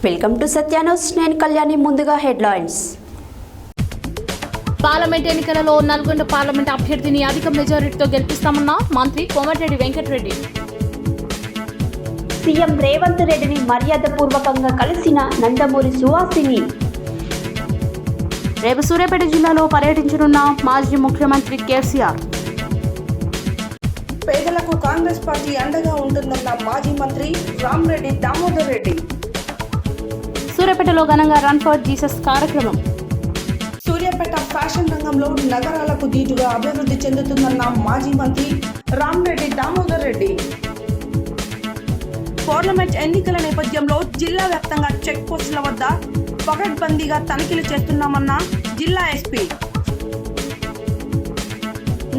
Welcome to Satya news. నేను కళ్యాణి. ముందుగా headlines. Parliament ఎన్నికలలో నల్గొండ పార్లమెంట్ అభ్యర్థిని అధిక మెజారిటీతో గెలిపిస్తామన్న మంత్రి కోమటిరెడ్డి వెంకటరెడ్డి. సీఎం రేవంత్ రెడ్డిని మర్యాదపూర్వకంగా కలిసిన నందమూరి సుహాసిని. రేపు సూర్యాపేట జిల్లాలో పర్యటించనున్న మాజీ ముఖ్యమంత్రి కేసీఆర్. పేదలకు కాంగ్రెస్ పార్టీ అండగా ఉంటుందన్న మాజీ మంత్రి రామరెడ్డి దామోదర్ రెడ్డి. సూర్యాపేటలో ఘనంగా రన్ ఫర్ జీసస్ కార్యక్రమం. సూర్యాపేట ఫ్యాషన్ రంగంలో నగరాలకు దీటుగా అభివృద్ధి చెందుతుందన్న మాజీ మంత్రి రామరెడ్డి దామోదర్ రెడ్డి. పార్లమెంట్ ఎన్నికల నేపథ్యంలో జిల్లా వ్యాప్తంగా చెక్ పోస్టుల వద్ద పకడ్బందీగా తనిఖీలు చేస్తున్నామన్న జిల్లా ఎస్పీ.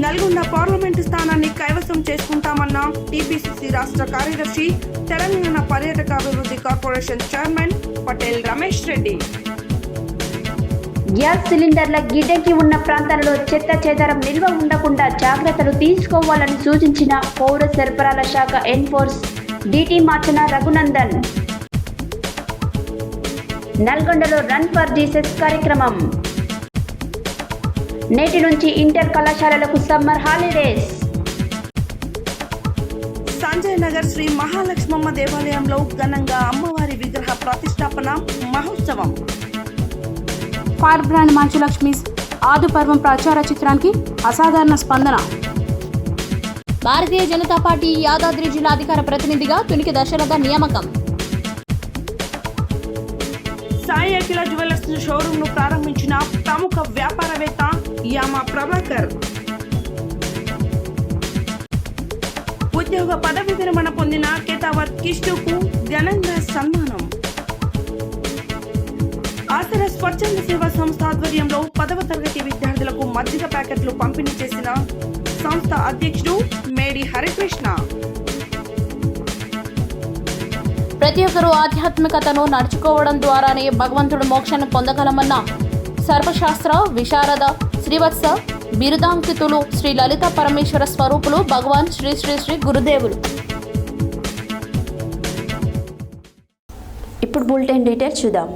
నల్గొండ పార్లమెంటు స్థానాన్ని కైవసం చేసుకుంటామన్న టీపీసీసీ రాష్ట్ర కార్యదర్శి, తెలంగాణ పర్యాటక అభివృద్ధి corporation chairman Patel Ramesh Reddy. Gas సిలిండర్ల గిడ్డంగి ఉన్న ప్రాంతాలలో చెత్త చెదారం నిల్వ ఉండకుండా జాగ్రత్తలు తీసుకోవాలని సూచించిన పౌర సరఫరాల శాఖ ఎన్ఫోర్స్ డిటి మార్చన రఘునందన్. నల్గొండలో రన్ ఫర్ జీసస్ కార్యక్రమం. నేటి నుంచి ఇంటర్ కళాశాలలకు సమ్మర్ హాలిడేస్. సంజయ్ నగర్ శ్రీ మహాలక్ష్మమ్మ దేవాలయంలో ఘనంగా అమ్మవారి విగ్రహ ప్రతిష్టాపన మహోత్సవం. ఫైర్ బ్రాండ్ మంచులక్ష్మీస్ ఆదు పర్వం ప్రచార చిత్రానికి అసాధారణ స్పందన. భారతీయ జనతా పార్టీ యాదాద్రి జిల్లా అధికార ప్రతినిధిగా తునికి దశరథ నియామకం. సాయి అఖిల జ్యువెలర్స్ షోరూమ్ ను ప్రారంభించిన ప్రముఖ వ్యాపారవేత్త యామా ప్రభాకర్. ఉద్యోగ పదవి విరమణ పొందిన కేతావత్ కిష్టుకు ఘనంగా సన్మానం. ఆసరా స్వచ్ఛంద సేవా సంస్థ ఆధ్వర్యంలో 10వ తరగతి విద్యార్థులకు మజ్జిగ ప్యాకెట్లు పంపిణీ చేసిన సంస్థ అధ్యక్షుడు మేడి హరికృష్ణ. ప్రతి ఒక్కరూ ఆధ్యాత్మికతను నడుచుకోవడం ద్వారానే భగవంతుడు మోక్షాన్ని పొందగలమన్న సర్వశాస్త్ర విశారద శ్రీవత్స బిరుదాంకితులు శ్రీ లలిత పరమేశ్వర స్వరూపులు భగవాన్ శ్రీ శ్రీ శ్రీ గురుదేవులు. ఇప్పుడు బులెటిన్ డీటెయిల్స్ చూద్దాం.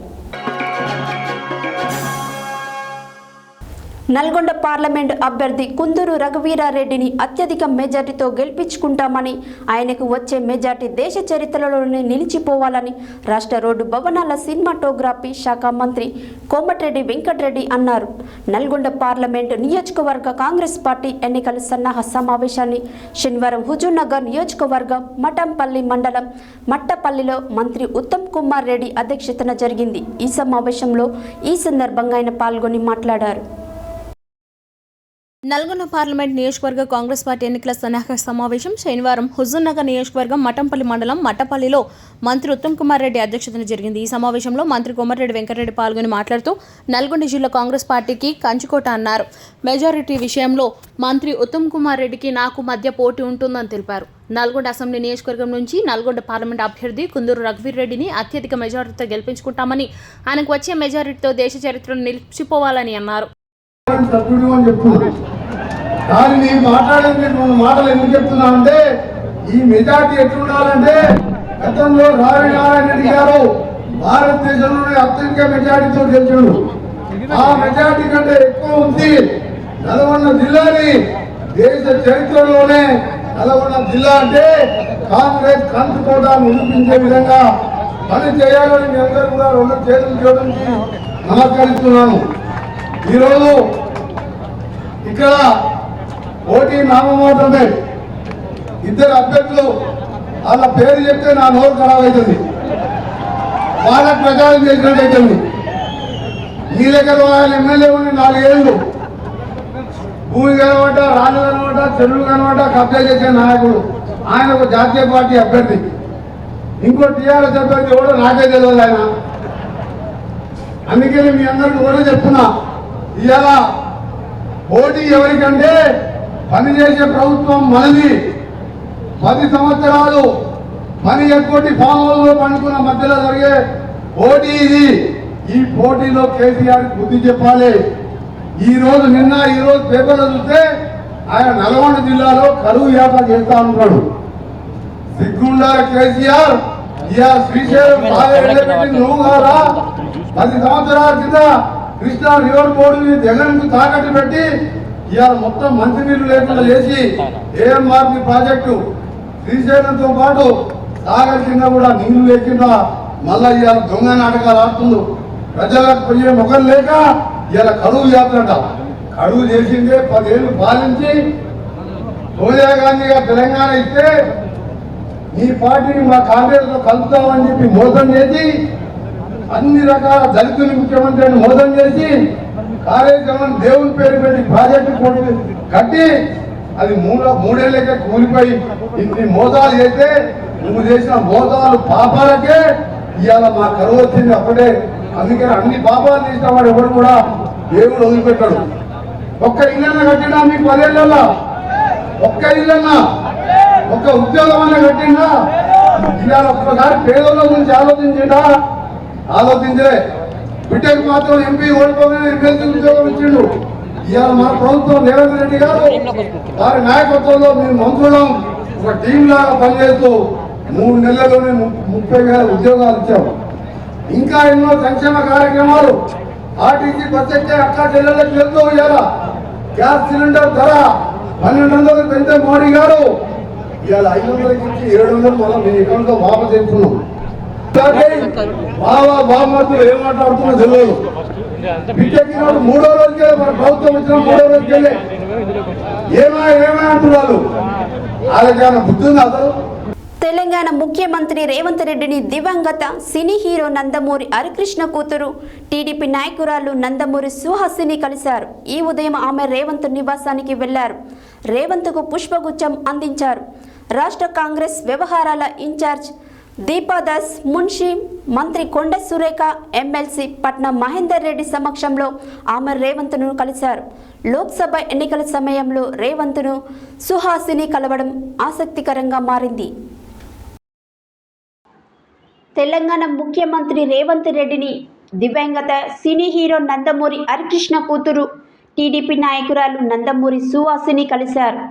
నల్గొండ పార్లమెంటు అభ్యర్థి కుందూరు రఘువీరారెడ్డిని అత్యధిక మెజార్టీతో గెలిపించుకుంటామని, ఆయనకు వచ్చే మెజార్టీ దేశ చరిత్రలోనే నిలిచిపోవాలని రాష్ట్ర రోడ్డు భవనాల సినిమాటోగ్రఫీ శాఖ మంత్రి కోమటిరెడ్డి వెంకటరెడ్డి అన్నారు. నల్గొండ పార్లమెంటు నియోజకవర్గ కాంగ్రెస్ పార్టీ ఎన్నికల సన్నాహ సమావేశాన్ని శనివారం హుజూర్నగర్ నియోజకవర్గం మఠంపల్లి మండలం మట్టపల్లిలో మంత్రి ఉత్తమ్ కుమార్ రెడ్డి అధ్యక్షతన జరిగింది. ఈ సమావేశంలో ఈ సందర్భంగా ఆయన పాల్గొని మాట్లాడారు. నల్గొండ పార్లమెంట్ నియోజకవర్గ కాంగ్రెస్ పార్టీ ఎన్నికల సన్నాహక సమావేశం శనివారం హుజూర్నగర్ నియోజకవర్గం మఠంపల్లి మండలం మట్టపల్లిలో మంత్రి ఉత్తమ్ కుమార్ రెడ్డి అధ్యక్షతన జరిగింది. ఈ సమావేశంలో మంత్రి కోమటిరెడ్డి వెంకటరెడ్డి పాల్గొని మాట్లాడుతూ నల్గొండ జిల్లా కాంగ్రెస్ పార్టీకి కంచుకోట అన్నారు. మెజారిటీ విషయంలో మంత్రి ఉత్తమ్ కుమార్ రెడ్డికి నాకు మధ్య పోటీ ఉంటుందని తెలిపారు. నల్గొండ అసెంబ్లీ నియోజకవర్గం నుంచి నల్గొండ పార్లమెంట్ అభ్యర్థి కుందూరు రఘువీర్రెడ్డిని అత్యధిక మెజారిటీతో గెలిపించుకుంటామని, ఆయనకు వచ్చే మెజారిటీతో దేశ చరిత్రను నిలిచిపోవాలని అన్నారు. దానిని మాట్లాడేటువంటి మాటలు ఎందుకు చెప్తున్నా అంటే, ఈ మెజార్టీ ఎట్లుండాలంటే, గతంలో రావినారాయణ రెడ్డి గారు భారతదేశంలోనే అత్యధిక మెజార్టీతో గెలిచాడు. ఆ మెజార్టీ కంటే ఎక్కువ ఉంది. నల్గొండ జిల్లాని దేశ చరిత్రలోనే నల్గొండ జిల్లా అంటే కాంగ్రెస్ కంచుకోట నిరూపించే విధంగా పని చేయాలని మీ అందరూ కూడా 2 చేతులు జోడించి నమస్కరిస్తున్నాను. ఈరోజు ఇక్కడ పోటీ నామమాత్రమే. 2 అభ్యర్థులు వాళ్ళ పేరు చెప్తే నా నోరు ఖరాబ్ అవుతుంది. వాళ్ళకు ప్రచారం చేసినట్టు అవుతుంది. మీ దగ్గర వాళ్ళ ఎమ్మెల్యే ఉండి 4 ఏళ్ళు భూమి కనబడ్డ, రాళ్ళు కనబడ్డ, చెరువులు కనబడ్డ కబ్జా చేసే నాయకుడు. ఆయన ఒక జాతీయ పార్టీ అభ్యర్థి. ఇంకో టీఆర్ఎస్ అభ్యర్థి కూడా నాకే తెలియదు ఆయన. అందుకని మీ అందరికీ కూడా చెప్తున్నా, ఇవాళ పోటీ ఎవరికంటే పనిచేసే ప్రభుత్వం మనది. 10 సంవత్సరాలు పని ఎక్కువ ఫామ్ హౌస్ లో పండుకున్న మధ్యలో జరిగే పోటీ ఇది. ఈ పోటీలో కేసీఆర్ బుద్ధి చెప్పాలి. ఈ రోజు పేపర్లో చూస్తే ఆయన నల్గొండ జిల్లాలో కరువు యాత్ర చేస్తా ఉన్నాడు. సిగ్గుండాల కేసీఆర్ ఇక శ్రీశైలం బాగా ఎండబెట్టింది నువ్వు కాదా? 10 సంవత్సరాల కింద కృష్ణా రివర్ బోర్డుని జగన్కు తాకట్టు పెట్టి ఇవాళ మొత్తం మంచినీళ్లు లేకుండా చేసి ఏఎంఆర్పి ప్రాజెక్టు శ్రీశైలంతో పాటు సాగర్ కింద కూడా నీళ్లు లేకుండా మళ్ళా ఇవాళ దొంగ నాటకాలు ఆడుతుంది. ప్రజలకు పోయే ముఖం లేక ఇవాళ కరువు యాత్రంట. కరువు చేసిందే 10 ఏళ్ళు పాలించి సోనియా గాంధీ గారు తెలంగాణ ఇస్తే ఈ పార్టీని మా కాంగ్రెస్ లో కలుపుతామని చెప్పి మోసం చేసి అన్ని రకాల దళితులు ముఖ్యమంత్రిని మోసం చేసి కార్యక్రమం దేవుని పేరు పెట్టి ప్రాజెక్టు కట్టి అది మూడేళ్లకే కూలిపోయి ఇన్ని మోసాలు చేస్తే నువ్వు చేసిన మోసాలు పాపాలకే ఇవాళ మా కరువు వచ్చింది అప్పుడే. అందుకని అన్ని పాపాలు చేసిన వాడు ఎవరు కూడా దేవుడు వదిలిపెట్టాడు. ఒక్క ఇళ్ళన్న కట్టినా మీకు 10 ఏళ్ళలో ఒక్క ఇళ్ళన్నా ఒక్క ఉద్యోగం అన్న కట్టిందా? ఇవాళ ఒక్కసారి పేదోళ్ళ గురించి ఆలోచించలే. బిడ్డకు మాత్రం ఎంపీ ఓడిపోగానే ఎమ్మెల్సీ ఉద్యోగం ఇచ్చిండు. ఇవాళ మన ప్రభుత్వం రేవంత్ రెడ్డి గారు వారి నాయకత్వంలో మేము మంత్రులం ఒక టీం లాగా పనిచేస్తూ 3 నెలల్లోనే 30,000 ఉద్యోగాలు ఇచ్చాము. ఇంకా ఎన్నో సంక్షేమ కార్యక్రమాలు ఆర్టీసీ బస్ ఎక్కే అక్క చెల్లెళ్ళకి వెళ్తూ ఇవాళ గ్యాస్ సిలిండర్ ధర 1200 పెంచే మోడీ గారు ఇవాళ 500 ఇచ్చి 700 మనం మీ అకౌంట్ లో వాపసు చేస్తున్నాం. బాబు ఏం మాట్లాడుతున్నా తెలియదు. బిడ్డకి 3వ రోజుకే మన ప్రభుత్వం వచ్చిన 3వ రోజుకెళ్ళి ఏమై అంటున్నారు. వాళ్ళకైనా బుద్ధి ఉంది అసలు? తెలంగాణ ముఖ్యమంత్రి రేవంత్ రెడ్డిని దివంగత సినీ హీరో నందమూరి హరికృష్ణ కూతురు టీడీపీ నాయకురాలు నందమూరి సుహాసిని కలిశారు. ఈ ఉదయం ఆమె రేవంత్ నివాసానికి వెళ్లారు. రేవంత్కు పుష్పగుచ్చం అందించారు. రాష్ట్ర కాంగ్రెస్ వ్యవహారాల ఇన్ఛార్జ్ దీపాదాస్ మున్షి, మంత్రి కొండ సురేఖ, ఎమ్మెల్సీ పట్నం మహేందర్ రెడ్డి సమక్షంలో ఆమె రేవంత్ను కలిశారు. లోక్సభ ఎన్నికల సమయంలో రేవంత్ను సుహాసిని కలవడం ఆసక్తికరంగా మారింది. తెలంగాణ ముఖ్యమంత్రి రేవంత్ రెడ్డిని దివంగత సినీ హీరో నందమూరి హరికృష్ణ కూతురు టీడీపీ నాయకురాలు నందమూరి సుహాసిని కలిశారు.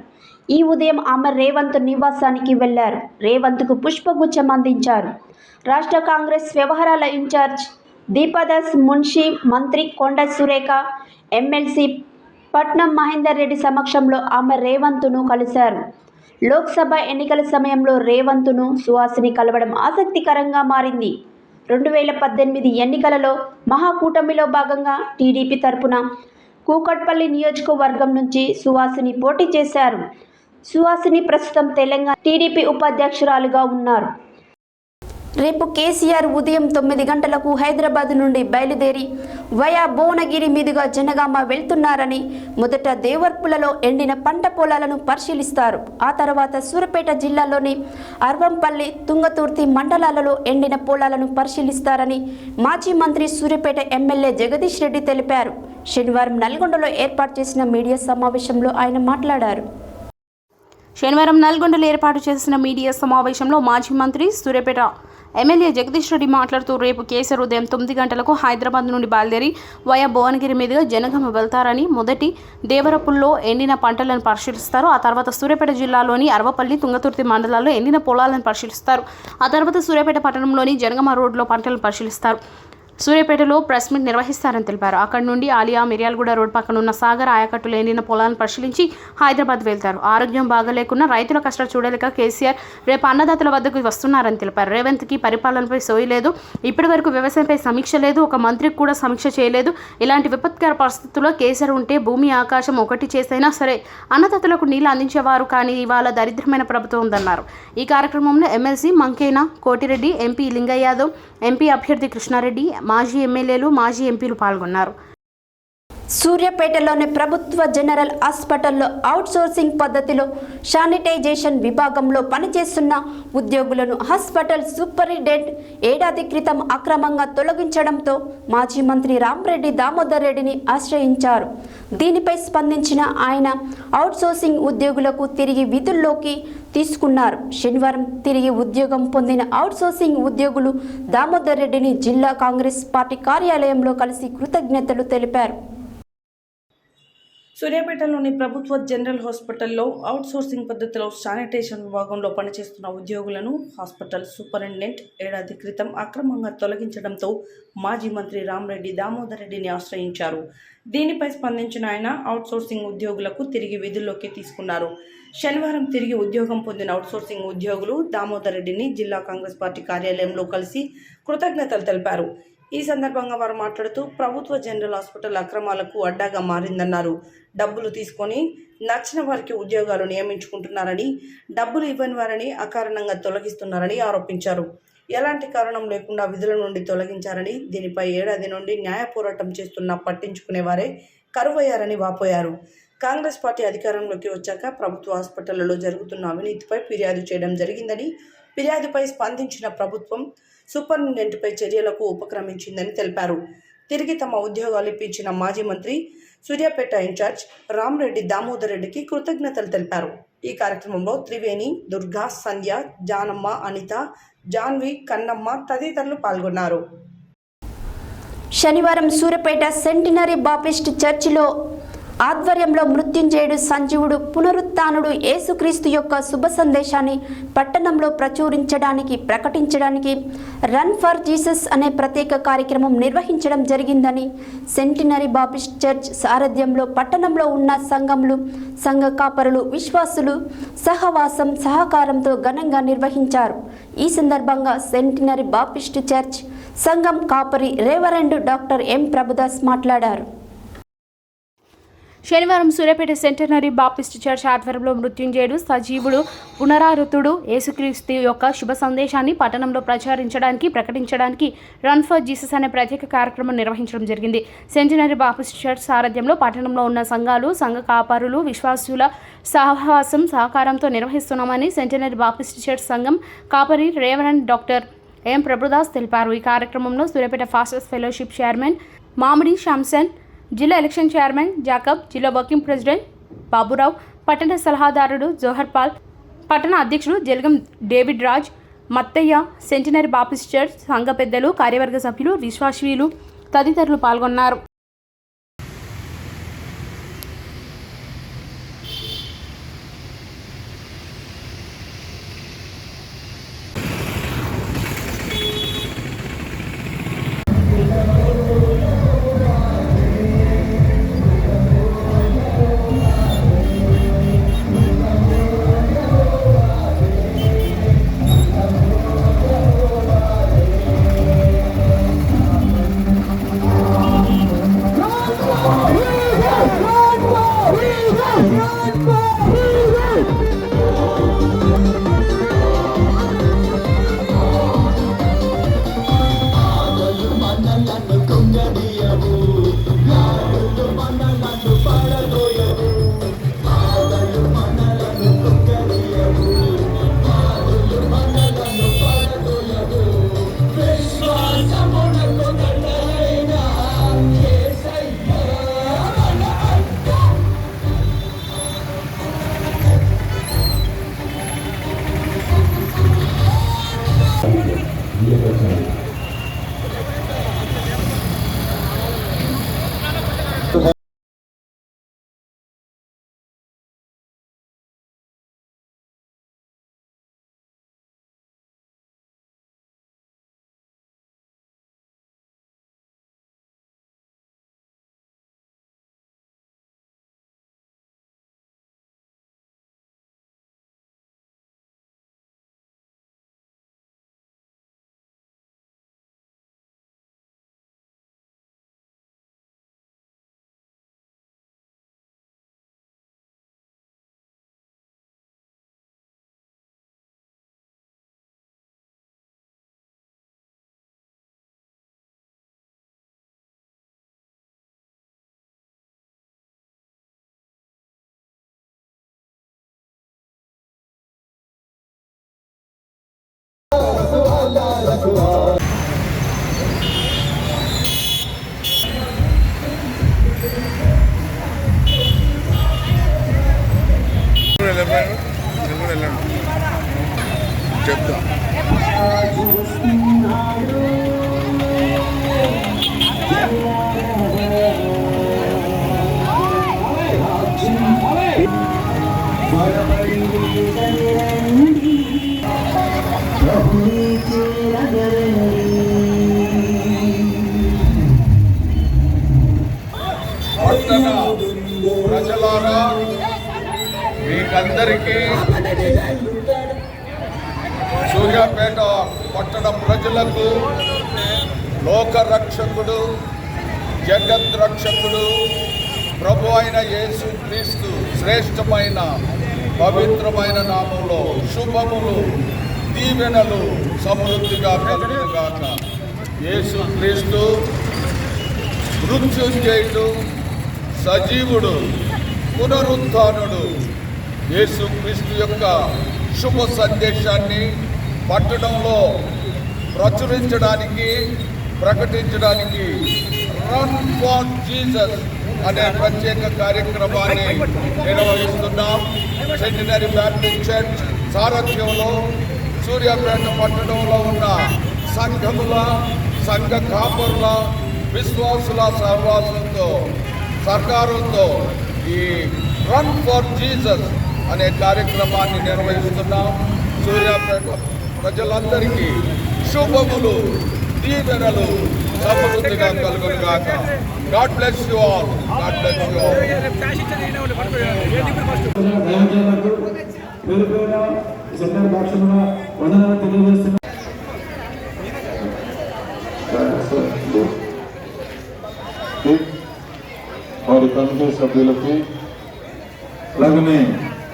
ఈ ఉదయం ఆమె రేవంత్ నివాసానికి వెళ్లారు. రేవంత్కు పుష్పగుచ్చం అందించారు. రాష్ట్ర కాంగ్రెస్ వ్యవహారాల ఇన్ఛార్జ్ దీపాదాస్ మున్షి, మంత్రి కొండ సురేఖ, ఎమ్మెల్సీ పట్నం మహేందర్ రెడ్డి సమక్షంలో ఆమె రేవంత్ను కలిశారు. లోక్సభ ఎన్నికల సమయంలో రేవంత్ను సుహాసిని కలవడం ఆసక్తికరంగా మారింది. 2018 ఎన్నికలలో మహాకూటమిలో భాగంగా టీడీపీ తరపున కూకట్పల్లి నియోజకవర్గం నుంచి సుహాసిని పోటీ చేశారు. సుహాసిని ప్రస్తుతం తెలంగాణ టీడీపీ ఉపాధ్యక్షురాలుగా ఉన్నారు. రేపు కేసీఆర్ ఉదయం 9 గంటలకు హైదరాబాద్ నుండి బయలుదేరి వయా భువనగిరి మీదుగా జనగామ వెళ్తున్నారని, మొదట దేవర్పులలో ఎండిన పంట పొలాలను పరిశీలిస్తారు. ఆ తర్వాత సూర్యాపేట జిల్లాలోని అర్వంపల్లి, తుంగతుర్తి మండలాలలో ఎండిన పొలాలను పరిశీలిస్తారని మాజీ మంత్రి సూర్యాపేట ఎమ్మెల్యే జగదీష్ రెడ్డి తెలిపారు. శనివారం నల్గొండలో ఏర్పాటు చేసిన మీడియా సమావేశంలో ఆయన మాట్లాడారు. శనివారం నల్గొండలో ఏర్పాటు చేసిన మీడియా సమావేశంలో మాజీ మంత్రి సూర్యాపేట ఎమ్మెల్యే జగదీష్ రెడ్డి మాట్లాడుతూ రేపు కేసీఆర్ ఉదయం 9 గంటలకు హైదరాబాద్ నుండి బయలుదేరి వయా భువనగిరి మీదుగా జనగామ వెళ్తారని, మొదటి దేవరపుల్లో ఎండిన పంటలను పరిశీలిస్తారు. ఆ తర్వాత సూర్యాపేట జిల్లాలోని అరవపల్లి, తుంగతుర్తి మండలాల్లో ఎండిన పొలాలను పరిశీలిస్తారు. ఆ తర్వాత సూర్యాపేట పట్టణంలోని జనగామ రోడ్లో పంటలను పరిశీలిస్తారు. సూర్యాపేటలో ప్రెస్ మీట్ నిర్వహిస్తారని తెలిపారు. అక్కడి నుండి ఆలియా, మిర్యాలగూడ రోడ్ పక్కన ఉన్న సాగర్ ఆయకట్టులో ఎండిన పొలాలను పరిశీలించి హైదరాబాద్ వెళ్తారు. ఆరోగ్యం బాగలేకున్నా రైతుల కష్టాలు చూడలేక కేసీఆర్ రేపు అన్నదాతల వద్దకు వస్తున్నారని తెలిపారు. రేవంత్కి పరిపాలనపై సోయి లేదు, ఇప్పటి వరకు వ్యవసాయంపై సమీక్ష లేదు, ఒక మంత్రికి కూడా సమీక్ష చేయలేదు. ఇలాంటి విపత్కర పరిస్థితుల్లో కేసీఆర్ ఉంటే భూమి ఆకాశం ఒకటి చేసైనా సరే అన్నదాతలకు నీళ్లు అందించేవారు, కానీ ఇవాళ దరిద్రమైన ప్రభుత్వం ఉందన్నారు. ఈ కార్యక్రమంలో MLC Mankena Kotireddy, MP Lingaiah Yadav, MP అభ్యర్థి కృష్ణారెడ్డి, మాజీ ఎమ్మెల్యేలు, మాజీ ఎంపీలు పాల్గొన్నారు. సూర్యాపేటలోని ప్రభుత్వ జనరల్ హాస్పిటల్లో అవుట్సోర్సింగ్ పద్ధతిలో శానిటైజేషన్ విభాగంలో పనిచేస్తున్న ఉద్యోగులను హాస్పిటల్ సూపరింటెండెంట్ ఏడాది క్రితం అక్రమంగా తొలగించడంతో మాజీ మంత్రి రామరెడ్డి దామోదర్ రెడ్డిని ఆశ్రయించారు. దీనిపై స్పందించిన ఆయన అవుట్సోర్సింగ్ ఉద్యోగులకు తిరిగి విధుల్లోకి తీసుకున్నారు. శనివారం తిరిగి ఉద్యోగం పొందిన అవుట్సోర్సింగ్ ఉద్యోగులు దామోదర్ రెడ్డిని జిల్లా కాంగ్రెస్ పార్టీ కార్యాలయంలో కలిసి కృతజ్ఞతలు తెలిపారు. సూర్యాపేటలోని ప్రభుత్వ జనరల్ హాస్పిటల్లో అవుట్సోర్సింగ్ పద్ధతిలో శానిటేషన్ విభాగంలో పనిచేస్తున్న ఉద్యోగులను హాస్పిటల్ సూపరింటెండెంట్ ఏడాది క్రితం అక్రమంగా తొలగించడంతో మాజీ మంత్రి రామరెడ్డి దామోదర్ రెడ్డిని ఆశ్రయించారు. దీనిపై స్పందించిన ఆయన అవుట్సోర్సింగ్ ఉద్యోగులకు తిరిగి విధుల్లోకి తీసుకున్నారు. శనివారం తిరిగి ఉద్యోగం పొందిన అవుట్సోర్సింగ్ ఉద్యోగులు దామోదర్ రెడ్డిని జిల్లా కాంగ్రెస్ పార్టీ కార్యాలయంలో కలిసి కృతజ్ఞతలు తెలిపారు. ఈ సందర్భంగా వారు మాట్లాడుతూ ప్రభుత్వ జనరల్ హాస్పిటల్ అక్రమాలకు అడ్డాగా మారిందన్నారు. డబ్బులు తీసుకొని నచ్చిన వారికి ఉద్యోగాలు నియమించుకుంటున్నారని, డబ్బులు ఇవ్వని వారిని అకారణంగా తొలగిస్తున్నారని ఆరోపించారు. ఎలాంటి కారణం లేకుండా విధుల నుండి తొలగించారని, దీనిపై ఏడాది నుండి న్యాయ పోరాటం చేస్తున్నా పట్టించుకునేవారే కరువయ్యారని వాపోయారు. కాంగ్రెస్ పార్టీ అధికారంలోకి వచ్చాక ప్రభుత్వ హాస్పిటళ్లలో జరుగుతున్న అవినీతిపై ఫిర్యాదు చేయడం జరిగిందని, ఫిర్యాదుపై స్పందించిన ప్రభుత్వం సూపరింటెండెంట్పై చర్యలకు ఉపక్రమించిందని తెలిపారు. తిరిగి తమ ఉద్యోగాలు ఇప్పించిన మాజీ మంత్రి, సూర్యాపేట ఇన్ఛార్జ్ రామరెడ్డి దామోదర్ రెడ్డికి కృతజ్ఞతలు తెలిపారు. ఈ కార్యక్రమంలో త్రివేణి, దుర్గా, సంధ్య, జానమ్మ, అనిత, జాన్వి, కన్నమ్మ తదితరులు పాల్గొన్నారు. శనివారం సూర్యాపేట సెంటినరీ బాప్టిస్ట్ చర్చిలో ఆధ్వర్యంలో మృత్యుంజయుడు, సంజీవుడు, పునరుత్థానుడు యేసుక్రీస్తు యొక్క శుభ సందేశాన్ని పట్టణంలో ప్రకటించడానికి రన్ ఫర్ జీసస్ అనే ప్రత్యేక కార్యక్రమం నిర్వహించడం జరిగిందని సెంటినరీ బాప్టిస్ట్ చర్చ్ సారథ్యంలో పట్టణంలో ఉన్న సంఘములు, సంఘ కాపరులు, విశ్వాసులు సహకారంతో ఘనంగా నిర్వహించారు. ఈ సందర్భంగా సెంటినరీ బాప్టిస్ట్ చర్చ్ సంఘం కాపరి రెవరెండ్ డాక్టర్ ఎం ప్రభుదాస్ మాట్లాడారు. శనివారం సూర్యాపేట సెంటనరీ బాప్టిస్ట్ చర్చ్ ఆధ్వర్యంలో మృత్యుంజయుడు, సజీవుడు, పునరావృతుడు యేసుక్రీస్తు యొక్క శుభ సందేశాన్ని పట్టణంలో ప్రకటించడానికి రన్ ఫర్ జీసస్ అనే ప్రత్యేక కార్యక్రమం నిర్వహించడం జరిగింది. సెంటనరీ బాప్టిస్ట్ చర్చ్ సారథ్యంలో పట్టణంలో ఉన్న సంఘాలు, సంఘ కాపరులు, విశ్వాసుల సహకారంతో నిర్వహిస్తున్నామని సెంటనరీ బాప్టిస్ట్ చర్చ్ సంఘం కాపరి రెవరెండ్ డాక్టర్ ఎం ప్రభుదాస్ తెలిపారు. ఈ కార్యక్రమంలో సూర్యాపేట ఫాస్టర్స్ ఫెలోషిప్ చైర్మన్ మామిడి శాంసన్, జిల్లా ఎలక్షన్ చైర్మన్ జాకబ్, జిల్లా వర్కింగ్ ప్రెసిడెంట్ బాబురావు, పట్టణ సలహాదారుడు జోహర్ పాల్, పట్టణ అధ్యక్షుడు Jalagam David Raj, Mattayya, centenary Baptist church సంఘ పెద్దలు, కార్యవర్గ సభ్యులు, విశ్వాసీయులు తదితరులు పాల్గొన్నారు. పట్టణ ప్రజలారా, మీకందరికీ సూర్యాపేట పట్టణ ప్రజలకు లోక రక్షకుడు, జగత్ రక్షకుడు, ప్రభు అయిన యేసు క్రీస్తు శ్రేష్టమైన పవిత్రమైన నామంలో శుభములు, దీవెనలు సమృద్ధిగా కలుగుగాక. యేసు క్రీస్తు మృత్యుంజయుడు, సజీవుడు, పునరుత్థానుడు. యేసు క్రీస్తు యొక్క శుభ సందేశాన్ని పట్టణంలో ప్రచురించడానికి, ప్రకటించడానికి రన్ ఫర్ జీసస్ అనే ప్రత్యేక కార్యక్రమాన్ని నిర్వహిస్తున్నాం. సెంటినరీ బ్యాప్టిస్ట్ చర్చ్ సారథ్యంలో సూర్యాపేట పట్టణంలో ఉన్న సంఘముల, సంఘ కాపరుల, విశ్వాసుల సహవాసంతో, సహకారంతో ఈ రన్ ఫర్ జీసస్ అనే కార్యక్రమాన్ని నిర్వహిస్తున్నాం. సూర్యాపేట ప్రజలందరికీ శుభములు, దీవెనలు సమృద్ధిగా కలుగునుగాక. God bless you all. God bless you all. వారి కమిటీ సభ్యులకి, అలాగనే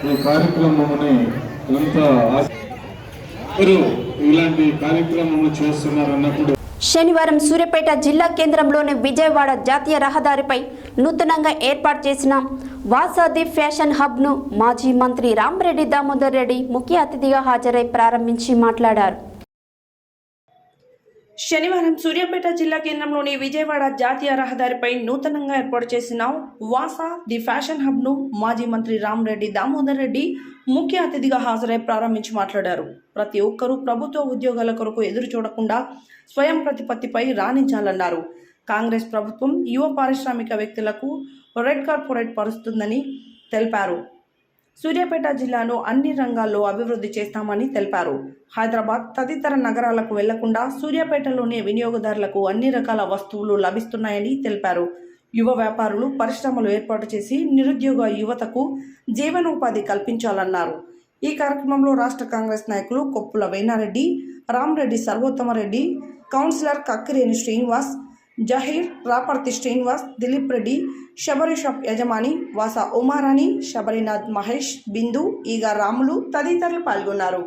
ఈ కార్యక్రమముని ఎంత ఇలాంటి కార్యక్రమము చేస్తున్నారన్నప్పుడు శనివారం సూర్యాపేట జిల్లా కేంద్రంలోని విజయవాడ జాతీయ రహదారిపై నూతనంగా ఏర్పాటు చేసిన వాసాది ఫ్యాషన్ హబ్ను మాజీ మంత్రి రామరెడ్డి దామోదర్ రెడ్డి ముఖ్య అతిథిగా హాజరై ప్రారంభించి మాట్లాడారు. శనివారం సూర్యాపేట జిల్లా కేంద్రంలోని విజయవాడ జాతీయ రహదారిపై నూతనంగా ఏర్పాటు చేసిన వాసా ది ఫ్యాషన్ హబ్ను మాజీ మంత్రి రామరెడ్డి దామోదర్ రెడ్డి ముఖ్య అతిథిగా హాజరై ప్రారంభించి మాట్లాడారు. ప్రతి ఒక్కరూ ప్రభుత్వ ఉద్యోగాల కొరకు ఎదురు చూడకుండా స్వయం ప్రతిపత్తిపై రాణించాలన్నారు. కాంగ్రెస్ ప్రభుత్వం యువ పారిశ్రామిక వ్యక్తులకు రెడ్ కార్పొరేట్ పరుస్తుందని తెలిపారు. సూర్యాపేట జిల్లాను అన్ని రంగాల్లో అభివృద్ధి చేస్తామని తెలిపారు. హైదరాబాద్ తదితర నగరాలకు వెళ్లకుండా సూర్యాపేటలోని వినియోగదారులకు అన్ని రకాల వస్తువులు లభిస్తున్నాయని తెలిపారు. యువ వ్యాపారులు పరిశ్రమలు ఏర్పాటు చేసి నిరుద్యోగ యువతకు జీవనోపాధి కల్పించాలన్నారు. ఈ కార్యక్రమంలో రాష్ట్ర కాంగ్రెస్ నాయకులు కొప్పుల వేనారెడ్డి, రామరెడ్డి సర్వోత్తమరెడ్డి, కౌన్సిలర్ కక్కిరేని శ్రీనివాస్, జహీర్, రాపర్తి శ్రీనివాస్, దిలీప్ రెడ్డి, శబరి షాప్ యజమాని వాసా ఉమారాణి, శబరినాథ్ మహేష్, బిందు, ఈగ రాములు తదితరులు పాల్గొన్నారు.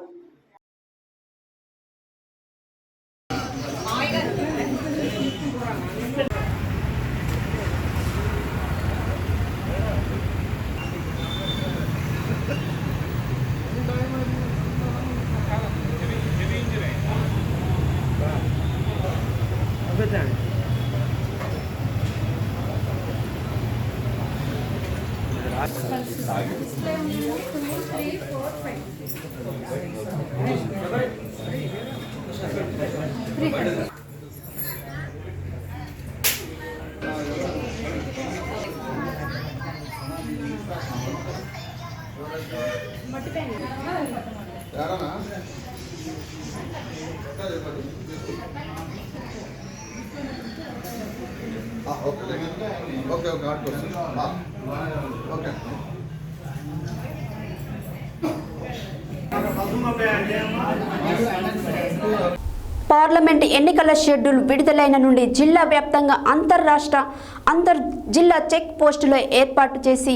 పార్లమెంట్ ఎన్నికల షెడ్యూల్ విడుదలైన నుండి జిల్లా వ్యాప్తంగా అంతర్ జిల్లా చెక్ పోస్టులు ఏర్పాటు చేసి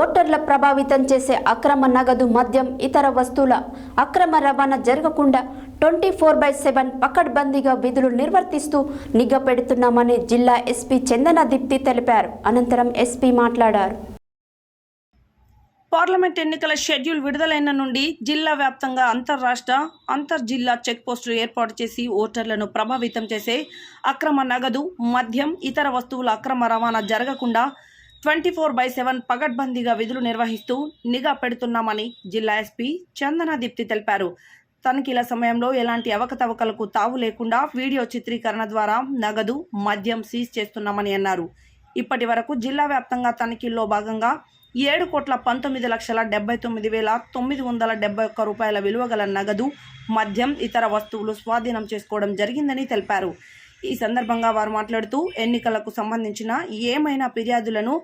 ఓటర్ల ప్రభావితం చేసే అక్రమ నగదు, మద్యం, ఇతర వస్తువుల అక్రమ రవాణా జరగకుండా 24/7 పకడ్బందీగా విధులు నిర్వర్తిస్తూ నిఘా పెడుతున్నామని జిల్లా ఎస్పీ చందన దీప్తి తెలిపారు. అనంతరం ఎస్పీ మాట్లాడారు. పార్లమెంట్ ఎన్నికల షెడ్యూల్ విడుదలైన నుండి జిల్లా వ్యాప్తంగా అంతర్ జిల్లా చెక్ పోస్టులు ఏర్పాటు చేసి ఓటర్లను ప్రభావితం చేసే అక్రమ నగదు, మద్యం, ఇతర వస్తువుల అక్రమ రవాణా జరగకుండా 24/7 పకడ్బందీగా విధులు నిర్వహిస్తూ నిఘా పెడుతున్నామని జిల్లా ఎస్పీ చందన దీప్తి తెలిపారు. తనిఖీల సమయంలో ఎలాంటి అవకతవకలకు తావు లేకుండా వీడియో చిత్రీకరణ ద్వారా నగదు, మద్యం సీజ్ చేస్తున్నామని అన్నారు. ఇప్పటి వరకు జిల్లా వ్యాప్తంగా తనిఖీల్లో భాగంగా 7,19,79,971 రూపాయల విలువ గల నగదు, మద్యం, ఇతర వస్తువులు స్వాధీనం చేసుకోవడం జరిగిందని తెలిపారు. ఈ సందర్భంగా వారు మాట్లాడుతూ ఎన్నికలకు సంబంధించిన ఏమైనా ఫిర్యాదులను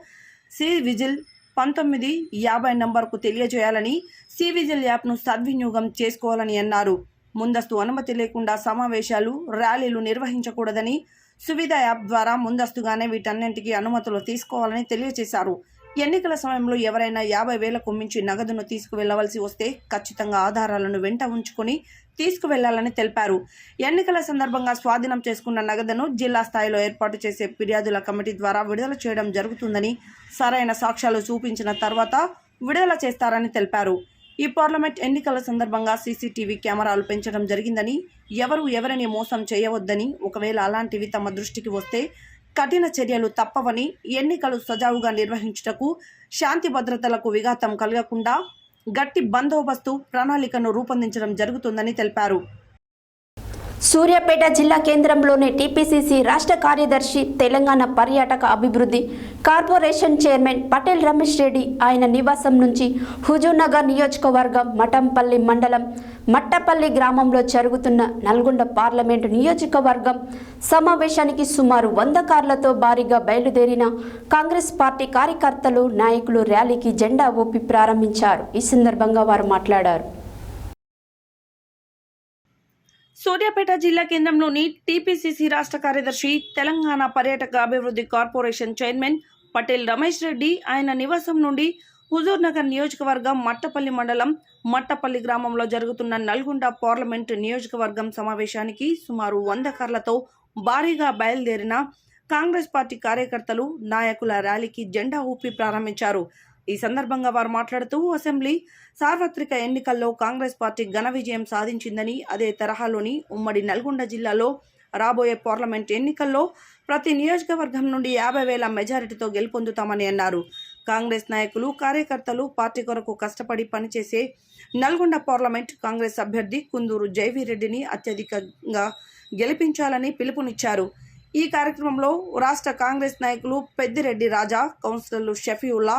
సి విజిల్ 1950 నంబర్కు తెలియజేయాలని, సి విజిల్ యాప్ను సద్వినియోగం చేసుకోవాలని అన్నారు. ముందస్తు అనుమతి లేకుండా సమావేశాలు, ర్యాలీలు నిర్వహించకూడదని, సువిధ యాప్ ద్వారా ముందస్తుగానే వీటన్నింటికీ అనుమతులు తీసుకోవాలని తెలియజేశారు. ఎన్నికల సమయంలో ఎవరైనా 50,000కు మించి నగదును తీసుకువెళ్లవలసి వస్తే ఖచ్చితంగా ఆధారాలను వెంట ఉంచుకొని తీసుకువెళ్లాలని తెలిపారు. ఎన్నికల సందర్భంగా స్వాధీనం చేసుకున్న నగదును జిల్లా స్థాయిలో ఏర్పాటు చేసే ఫిర్యాదుల కమిటీ ద్వారా విడుదల చేయడం జరుగుతుందని, సరైన సాక్ష్యాలు చూపించిన తర్వాత విడుదల చేస్తారని తెలిపారు. ఈ పార్లమెంట్ ఎన్నికల సందర్భంగా సీసీటీవీ కెమెరాలు పెంచడం జరిగిందని, ఎవరిని మోసం చేయవద్దని, ఒకవేళ అలాంటివి తమ దృష్టికి వస్తే కఠిన చర్యలు తప్పవని, ఎన్నికలు సజావుగా నిర్వహించుటకు శాంతి భద్రతలకు విఘాతం కలగకుండా గట్టి బందోబస్తు ప్రణాళికను రూపొందించడం జరుగుతుందని తెలిపారు. సూర్యాపేట జిల్లా కేంద్రంలోని టీపీసీసీ రాష్ట్ర కార్యదర్శి, తెలంగాణ పర్యాటక అభివృద్ధి కార్పొరేషన్ చైర్మన్ పటేల్ రమేష్ రెడ్డి ఆయన నివాసం నుంచి హుజూర్నగర్ నియోజకవర్గం మఠంపల్లి మండలం మట్టపల్లి గ్రామంలో జరుగుతున్న నల్గొండ పార్లమెంటు నియోజకవర్గం సమావేశానికి సుమారు 100 కార్లతో భారీగా బయలుదేరిన కాంగ్రెస్ పార్టీ కార్యకర్తలు, నాయకులు ర్యాలీకి జెండా ఊపి ప్రారంభించారు. ఈ సందర్భంగా వారు మాట్లాడారు. సూర్యాపేట జిల్లా కేంద్రంలోని టీపీసీసీ రాష్ట్ర కార్యదర్శి, తెలంగాణ పర్యాటక అభివృద్ధి కార్పొరేషన్ చైర్మన్ పటేల్ రమేష్ రెడ్డి ఆయన నివాసం నుండి హుజూర్నగర్ నియోజకవర్గం మట్టపల్లి మండలం మట్టపల్లి గ్రామంలో జరుగుతున్న నల్గొండ పార్లమెంటు నియోజకవర్గం సమావేశానికి సుమారు 100 కార్లతో భారీగా బయలుదేరిన కాంగ్రెస్ పార్టీ కార్యకర్తలు, నాయకుల ర్యాలీకి జెండా ఊపి ప్రారంభించారు. ఈ సందర్భంగా వారు మాట్లాడుతూ అసెంబ్లీ సార్వత్రిక ఎన్నికల్లో కాంగ్రెస్ పార్టీ ఘన విజయం సాధించిందని, అదే తరహాలోని ఉమ్మడి నల్గొండ జిల్లాలో రాబోయే పార్లమెంట్ ఎన్నికల్లో ప్రతి నియోజకవర్గం నుండి 50,000 మెజారిటీతో గెలుపొందుతామని అన్నారు. కాంగ్రెస్ నాయకులు, కార్యకర్తలు పార్టీ కొరకు కష్టపడి పనిచేసే నల్గొండ పార్లమెంట్ కాంగ్రెస్ అభ్యర్థి కుందూరు జైవీరెడ్డిని అత్యధికంగా గెలిపించాలని పిలుపునిచ్చారు. ఈ కార్యక్రమంలో రాష్ట్ర కాంగ్రెస్ నాయకులు పెద్దిరెడ్డి రాజా, కౌన్సిలర్లు షఫీవుల్లా,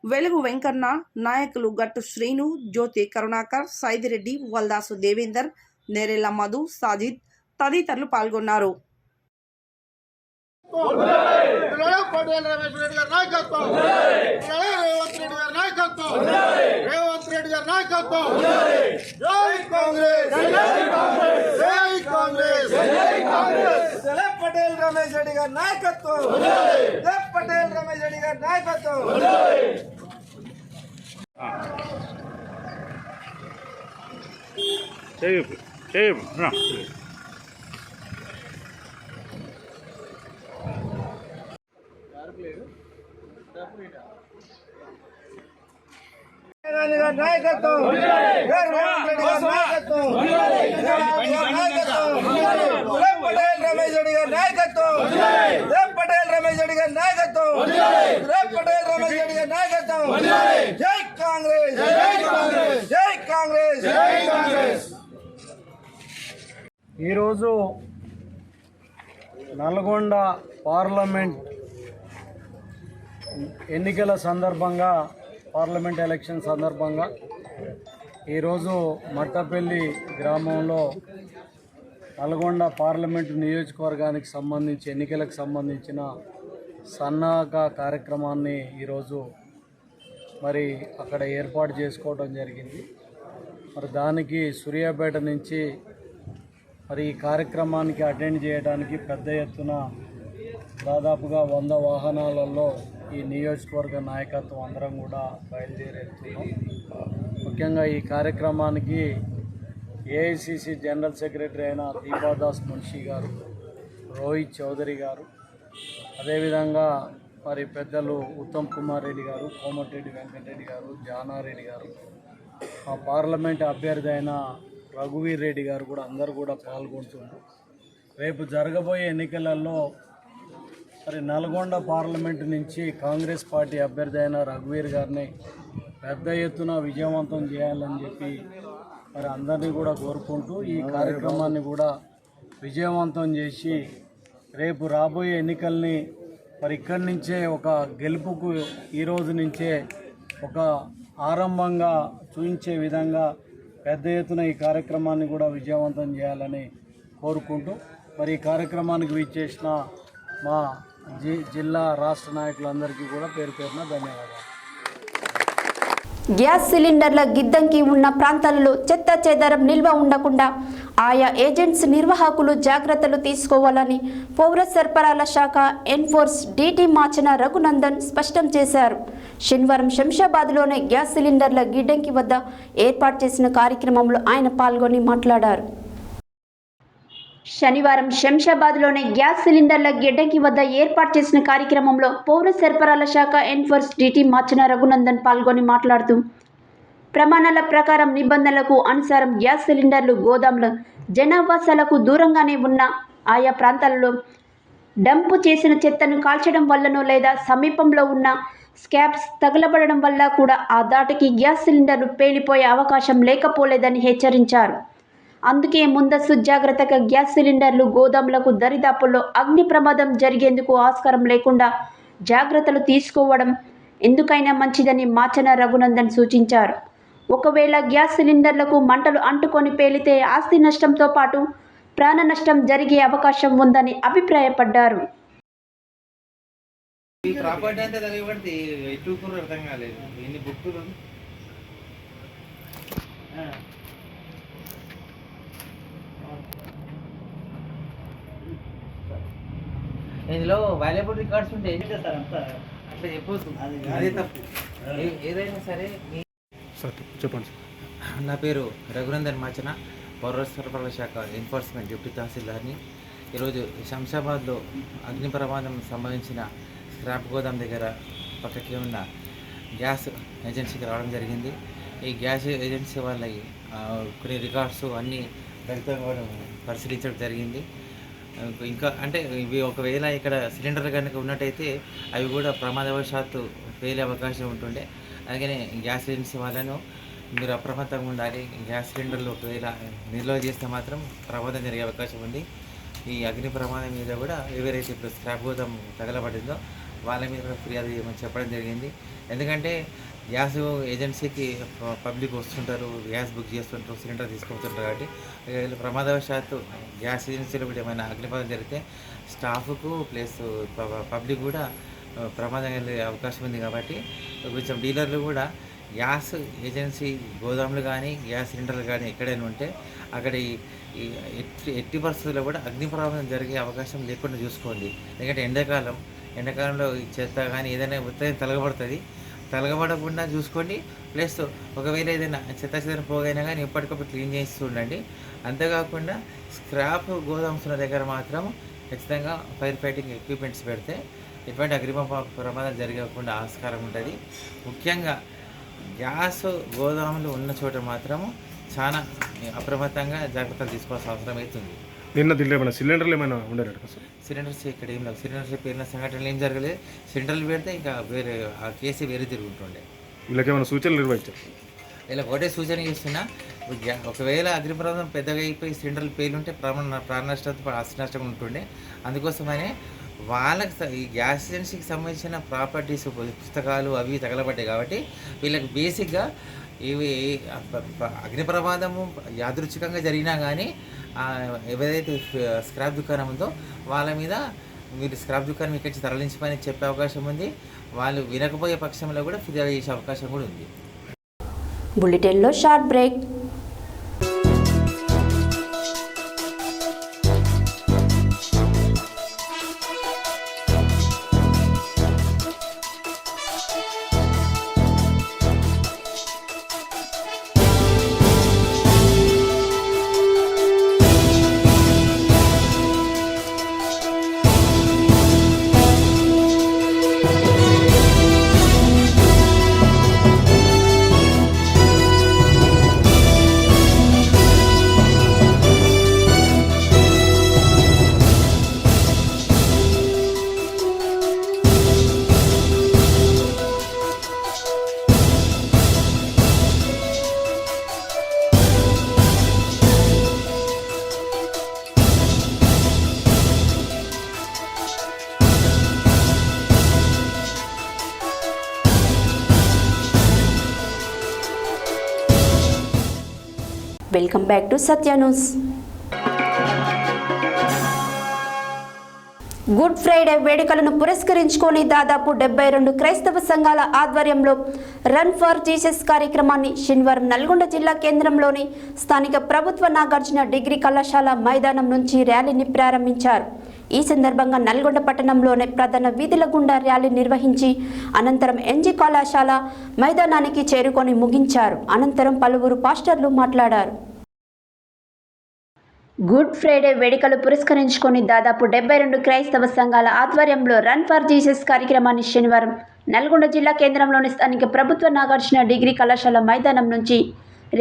వెలుగు వెంకన్న, నాయకులు గట్టు శ్రీను, జ్యోతి కరుణాకర్, సైదిరెడ్డి, వల్దాసు దేవేందర్, నేరెళ్ల మధు, సాజిద్ తదితరులు పాల్గొన్నారు. పటేల్ రమేష్ రెడ్డి గారి నాయకత్వం, రేవంత్ రెడ్డి గారి నాయకత్వం, రేవంత్ రెడ్డి గారి నాయకత్వం, జై కాంగ్రెస్, జై కాంగ్రెస్, జై కాంగ్రెస్, జై కాంగ్రెస్, జై పటేల్ రమేష్ రెడ్డి గారి నాయకత్వం, జై పటేల్ రమేష్ రెడ్డి గారి నాయకత్వం. నాయకత్వం, పటేల్ రమేష్ రెడ్డి గారి నాయకత్వం, పటేల్ రమేష్ రెడ్డి గారి నాయకత్వం, పటేల్ రమేష్ రెడ్డి గారి నాయకత్వం. జై కాంగ్రెస్, జై కాంగ్రెస్, జై కాంగ్రెస్, జై కాంగ్రెస్. ఈరోజు నల్గొండ పార్లమెంట్ ఎన్నికల సందర్భంగా, పార్లమెంట్ ఎలక్షన్ సందర్భంగా ఈరోజు మట్టపల్లి గ్రామంలో నల్గొండ పార్లమెంటు నియోజకవర్గానికి సంబంధించి ఎన్నికలకు సంబంధించిన సన్నాహక కార్యక్రమాన్ని ఈరోజు మరి అక్కడ ఏర్పాటు చేసుకోవడం జరిగింది. మరి దానికి సూర్యాపేట నుంచి మరి ఈ కార్యక్రమానికి అటెండ్ చేయడానికి పెద్ద ఎత్తున దాదాపుగా 100 వాహనాలలో ఈ నియోజకవర్గ నాయకత్వం అందరం కూడా బయలుదేరుతున్నాం. ముఖ్యంగా ఈ కార్యక్రమానికి ఏఐసిసి జనరల్ సెక్రటరీ అయిన దీపాదాస్ మున్షి గారు, రోహిత్ చౌదరి గారు, అదేవిధంగా మరి పెద్దలు ఉత్తమ్ కుమార్ రెడ్డి గారు, కోమటిరెడ్డి వెంకటరెడ్డి గారు, జానారెడ్డి గారు, మా పార్లమెంట్ అభ్యర్థి అయిన రఘువీర్ రెడ్డి గారు కూడా అందరూ కూడా పాల్గొంటున్నారు. రేపు జరగబోయే ఎన్నికలలో మరి నల్గొండ పార్లమెంటు నుంచి కాంగ్రెస్ పార్టీ అభ్యర్థి అయిన రఘువీర్ గారిని పెద్ద ఎత్తున విజయవంతం చేయాలని చెప్పి మరి అందరినీ కూడా కోరుకుంటూ ఈ కార్యక్రమాన్ని కూడా విజయవంతం చేసి రేపు రాబోయే ఎన్నికల్ని మరి ఇక్కడి నుంచే ఒక గెలుపుకు ఈ రోజు నుంచే ఒక ఆరంభంగా చూపించే విధంగా పెద్ద ఎత్తున ఈ కార్యక్రమాన్ని కూడా విజయవంతం చేయాలని కోరుకుంటూ మరి ఈ కార్యక్రమానికి విచ్చేసిన మా జిల్లా రాష్ట్ర నాయకులందరికీ కూడా పేరు పేరున ధన్యవాదాలు. గ్యాస్ సిలిండర్ల గిద్దంకి ఉన్న ప్రాంతాలలో చెత్త చెదారం నిల్వ ఉండకుండా ఆయా ఏజెన్సీ నిర్వాహకులు జాగ్రత్తలు తీసుకోవాలని పౌర సరఫరాల శాఖ ఎన్ఫోర్స్ డీటీ మాచన రఘునందన్ స్పష్టం చేశారు. శనివారం శంషాబాద్లోని గ్యాస్ సిలిండర్ల గిడ్డంకి వద్ద ఏర్పాటు చేసిన కార్యక్రమంలో ఆయన పాల్గొని మాట్లాడారు. శనివారం శంషాబాద్లోని గ్యాస్ సిలిండర్ల గిడ్డంకి వద్ద ఏర్పాటు చేసిన కార్యక్రమంలో పౌర సరఫరాల శాఖ ఎన్ఫోర్స్ డీటీ మాచన రఘునందన్ పాల్గొని మాట్లాడుతూ ప్రమాణాల ప్రకారం నిబంధనలకు అనుసారం గ్యాస్ సిలిండర్లు గోదాంలు జనావాసాలకు దూరంగానే ఉన్న ఆయా ప్రాంతాలలో డంపు చేసిన చెత్తను కాల్చడం వల్లనో లేదా సమీపంలో ఉన్న స్కాబ్స్ తగలబడడం వల్ల కూడా ఆ దాటికి గ్యాస్ సిలిండర్లు పేలిపోయే అవకాశం లేకపోలేదని హెచ్చరించారు. అందుకే ముందస్తు జాగ్రత్తగా గ్యాస్ సిలిండర్లు గోదాములకు దరిదాపుల్లో అగ్ని ప్రమాదం జరిగేందుకు ఆస్కారం లేకుండా జాగ్రత్తలు తీసుకోవడం ఎందుకైనా మంచిదని మాచన రఘునందన్ సూచించారు. ఒకవేళ గ్యాస్ సిలిండర్లకు మంటలు అంటుకొని పేలితే ఆస్తి నష్టంతో పాటు ప్రాణ నష్టం జరిగే అవకాశం ఉందని అభిప్రాయపడ్డారు. ఇందులో వాల్యుబుల్ రికార్డ్స్ ఉంటే ఏం చేస్తారు అంతా అట్లా చెప్పొద్దు, అదే తప్పు. ఏదైనా సరే చెప్పండి. నా పేరు రఘునందన్ మాచన, పౌర సరఫరాల శాఖ ఎన్ఫోర్స్మెంట్ డిప్యూటీ తహసీల్దార్ని. ఈరోజు శంషాబాద్లో అగ్ని ప్రమాదం సంభవించిన స్క్రాప్ గోదాం దగ్గర పక్కకి ఉన్న గ్యాస్ ఏజెన్సీకి రావడం జరిగింది. ఈ గ్యాస్ ఏజెన్సీ వాళ్ళకి కొన్ని రికార్డ్స్ అన్నీ దళితంగా పరిశీలించడం జరిగింది. ఇంకా అంటే ఇవి ఒకవేళ ఇక్కడ సిలిండర్ కనుక ఉన్నట్టయితే అవి కూడా ప్రమాదవశాత్తు పేలే అవకాశం ఉంటుండే. అలాగనే గ్యాస్ ఏజెన్సీ వాళ్ళను మీరు అప్రమత్తంగా ఉండాలి. గ్యాస్ సిలిండర్లు ఒకవేళ నిల్వ చేస్తే మాత్రం ప్రమాదం జరిగే అవకాశం ఉంది. ఈ అగ్ని ప్రమాదం మీద కూడా ఎవరైతే ఇప్పుడు స్క్రాప్ గోదాం తగలబడిందో వాళ్ళ మీద కూడా ఫిర్యాదు చేయమని చెప్పడం జరిగింది. ఎందుకంటే గ్యాస్ ఏజెన్సీకి పబ్లిక్ వస్తుంటారు, గ్యాస్ బుక్ చేస్తుంటారు, సిలిండర్ తీసుకుంటుంటారు. కాబట్టి ప్రమాదవశాత్తు గ్యాస్ ఏజెన్సీలో కూడా ఏమైనా అగ్నిప్రమాదం జరిగితే స్టాఫ్కు ప్లస్ పబ్లిక్ కూడా ప్రమాదం కలిగే అవకాశం ఉంది. కాబట్టి కొంచెం డీలర్లు కూడా గ్యాస్ ఏజెన్సీ గోదాములు కానీ గ్యాస్ సిలిండర్లు కానీ ఎక్కడైనా ఉంటే అక్కడ ఎట్టి పరిస్థితుల్లో కూడా అగ్ని ప్రమాదం జరిగే అవకాశం లేకుండా చూసుకోండి. ఎందుకంటే ఎండాకాలంలో చెత్త కానీ ఏదైనా ఉత్తరం తలగబడకుండా చూసుకోండి. ప్లస్ ఒకవేళ ఏదైనా చెత్త పోగైనా కానీ ఎప్పటికప్పుడు క్లీన్ చేస్తూ ఉండండి. అంతేకాకుండా స్క్రాప్ గోదామ్స్ ఉన్న దగ్గర మాత్రం ఖచ్చితంగా ఫైర్ ఫైటింగ్ ఎక్విప్మెంట్స్ పెడితే ఎటువంటి అగ్ని ప్రమాదాలు జరగకుండా ఆస్కారం ఉంటుంది. ముఖ్యంగా గ్యాస్ గోదాములు ఉన్న చోట మాత్రము చాలా అప్రమత్తంగా జాగ్రత్తలు తీసుకోవాల్సిన అవసరం అవుతుంది. నిన్న దీంట్లో ఏమైనా సిలిండర్లు ఏమైనా ఉండేట? సిలిండర్స్ ఇక్కడ ఏం లేవు. సిలిండర్స్ పేరిన సంఘటనలు ఏం జరగలేదు. సిలిండర్లు పెడితే ఇంకా వేరే ఆ కేసు వేరే తిరుగుతుండే. వీళ్ళకి ఏమైనా సూచనలు నిర్వహించారు? ఇలా ఒకటే సూచన చేస్తున్నా, ఒకవేళ అగ్ని ప్రమాదం పెద్దగా అయిపోయి సిలిండర్లు పేలుంటే ప్రాణ నష్టంతో ఆస్తి నష్టం ఉంటుండే. అందుకోసమనే వాళ్ళకి ఈ గ్యాస్ ఏజెన్సీకి సంబంధించిన ప్రాపర్టీస్ పుస్తకాలు అవి తగలబడ్డాయి. కాబట్టి వీళ్ళకి బేసిక్గా ఇవి అగ్ని ప్రమాదము యాదృచ్ఛికంగా జరిగినా కానీ ఎవరైతే స్క్రాప్ దుకాణం ఉందో వాళ్ళ మీద మీరు స్క్రాప్ దుకాణం ఇక్కడి నుంచి తరలించమని చెప్పే అవకాశం ఉంది. వాళ్ళు వినకపోయే పక్షంలో కూడా ఫిర్యాదు చేసే అవకాశం కూడా ఉంది. బులెటిన్లో short break. Welcome back to Satya news. Good Friday వేడుకలను పురస్కరించుకొని దాదాపు 72 క్రైస్తవ సంఘాల ఆధ్వర్యంలో రన్ ఫర్ జీసస్ కార్యక్రమాన్ని శనివారం నల్గొండ జిల్లా కేంద్రంలోని స్థానిక ప్రభుత్వ నాగార్జున డిగ్రీ కళాశాల మైదానం నుంచి ర్యాలీని ప్రారంభించారు. ఈ సందర్భంగా నల్గొండ పట్టణంలోని ప్రధాన వీధుల గుండా ర్యాలీ నిర్వహించి అనంతరం ఎన్జీ కళాశాల మైదానానికి చేరుకొని ముగించారు. అనంతరం పలువురు పాస్టర్లు మాట్లాడారు. గుడ్ ఫ్రైడే వేడుకలు పురస్కరించుకొని దాదాపు 72 క్రైస్తవ సంఘాల ఆధ్వర్యంలో రన్ ఫర్ జీసస్ కార్యక్రమాన్ని శనివారం నల్గొండ జిల్లా కేంద్రంలోని స్థానిక ప్రభుత్వ నాగార్జున డిగ్రీ కళాశాల మైదానం నుంచి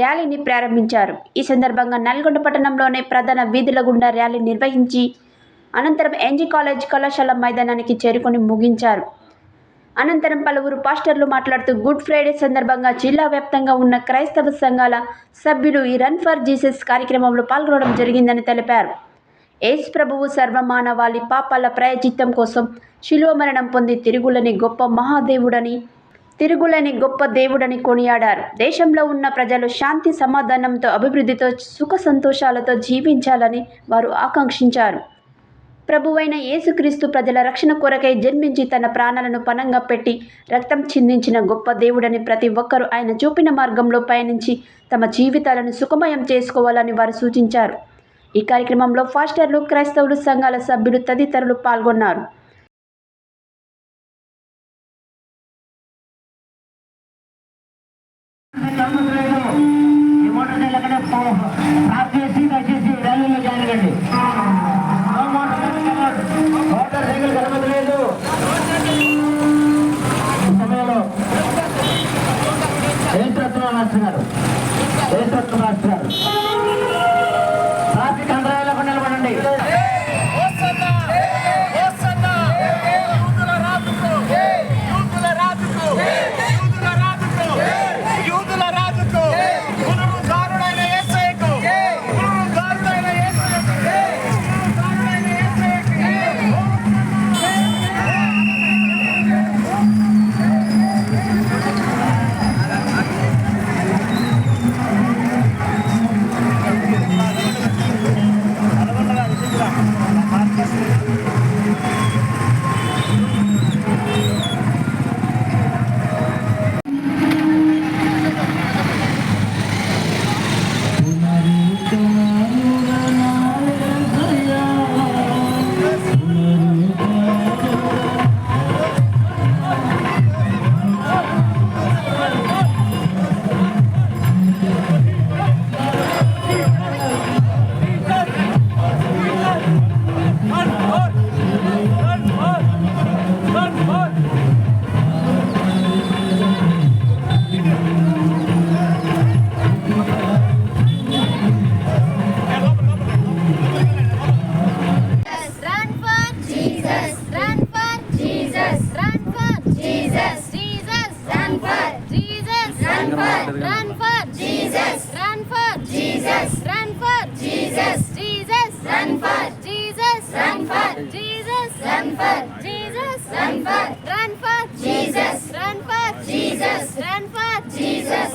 ర్యాలీని ప్రారంభించారు. ఈ సందర్భంగా నల్గొండ పట్టణంలోని ప్రధాన వీధుల గుండా ర్యాలీ నిర్వహించి అనంతరం ఎన్జీ కాలేజ్ కళాశాల మైదానానికి చేరుకొని ముగించారు. అనంతరం పలువురు పాస్టర్లు మాట్లాడుతూ గుడ్ ఫ్రైడే సందర్భంగా జిల్లా వ్యాప్తంగా ఉన్న క్రైస్తవ సంఘాల సభ్యులు ఈ రన్ ఫర్ జీసస్ కార్యక్రమంలో పాల్గొనడం జరిగిందని తెలిపారు. యేసు ప్రభువు సర్వమానవాళి పాపాల ప్రాయశ్చిత్తం కోసం శిలువ మరణం పొంది తిరుగులేని గొప్ప దేవుడని కొనియాడారు. దేశంలో ఉన్న ప్రజలు శాంతి సమాధానంతో అభివృద్ధితో సుఖ సంతోషాలతో జీవించాలని వారు ఆకాంక్షించారు. ప్రభువైన యేసుక్రీస్తు ప్రజల రక్షణ కొరకై జన్మించి తన ప్రాణాలను పణంగా పెట్టి రక్తం చిందించిన గొప్ప దేవుడని ప్రతి ఒక్కరూ ఆయన చూపిన మార్గంలో పయనించి తమ జీవితాలను సుఖమయం చేసుకోవాలని వారు సూచించారు. ఈ కార్యక్రమంలో పాస్టర్లు, క్రైస్తవులు, సంఘాల సభ్యులు తదితరులు పాల్గొన్నారు. ట్రాఫిక్ అంతరాయాలకు నిలబడండి. Run for Jesus. Run for Jesus. Run for Jesus. Jesus. Run for Jesus. Run for Jesus. Run for Jesus. Run for Jesus. Run for Jesus. Run for Jesus.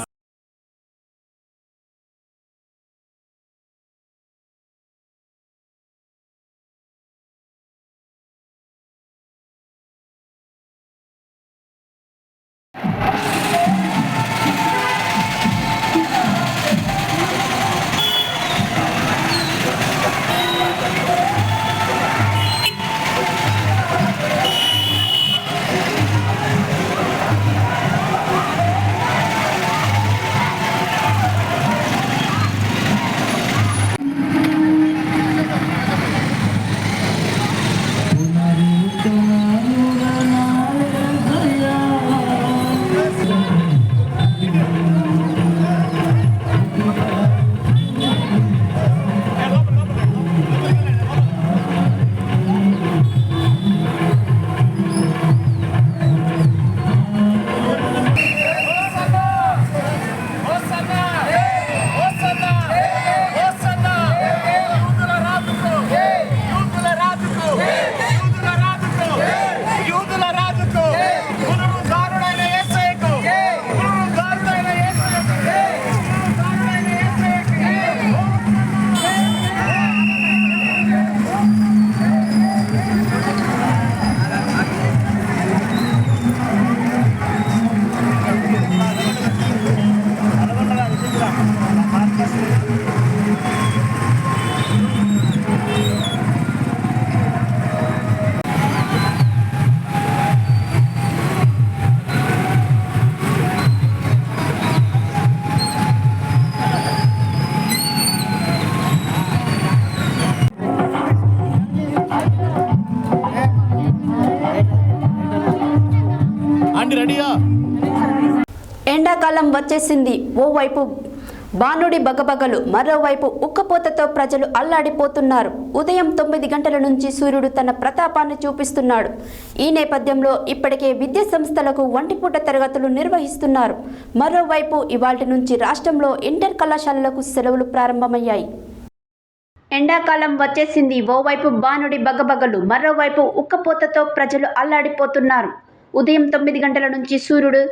ఎండాకాలం వచ్చేసింది. ఓవైపు బాణుడి బగబగలు, మరోవైపు ఉక్కపోతతో ప్రజలు అల్లాడిపోతున్నారు. ఉదయం 9 గంటల నుంచి సూర్యుడు తన ప్రతాపాన్ని చూపిస్తున్నాడు. ఈ నేపథ్యంలో ఇప్పటికే విద్యా సంస్థలకు ఒంటిపూట తరగతులు నిర్వహిస్తున్నారు. మరోవైపు ఇవాల్టి నుంచి రాష్ట్రంలో ఇంటర్ కళాశాలలకు సెలవులు ప్రారంభమయ్యాయి. ఎండాకాలం వచ్చేసింది. ఓవైపు బాణుడి బగబగలు, మరోవైపు ఉక్కపోతతో ప్రజలు అల్లాడిపోతున్నారు. ఉదయం 9 గంటల నుంచి సూర్యుడు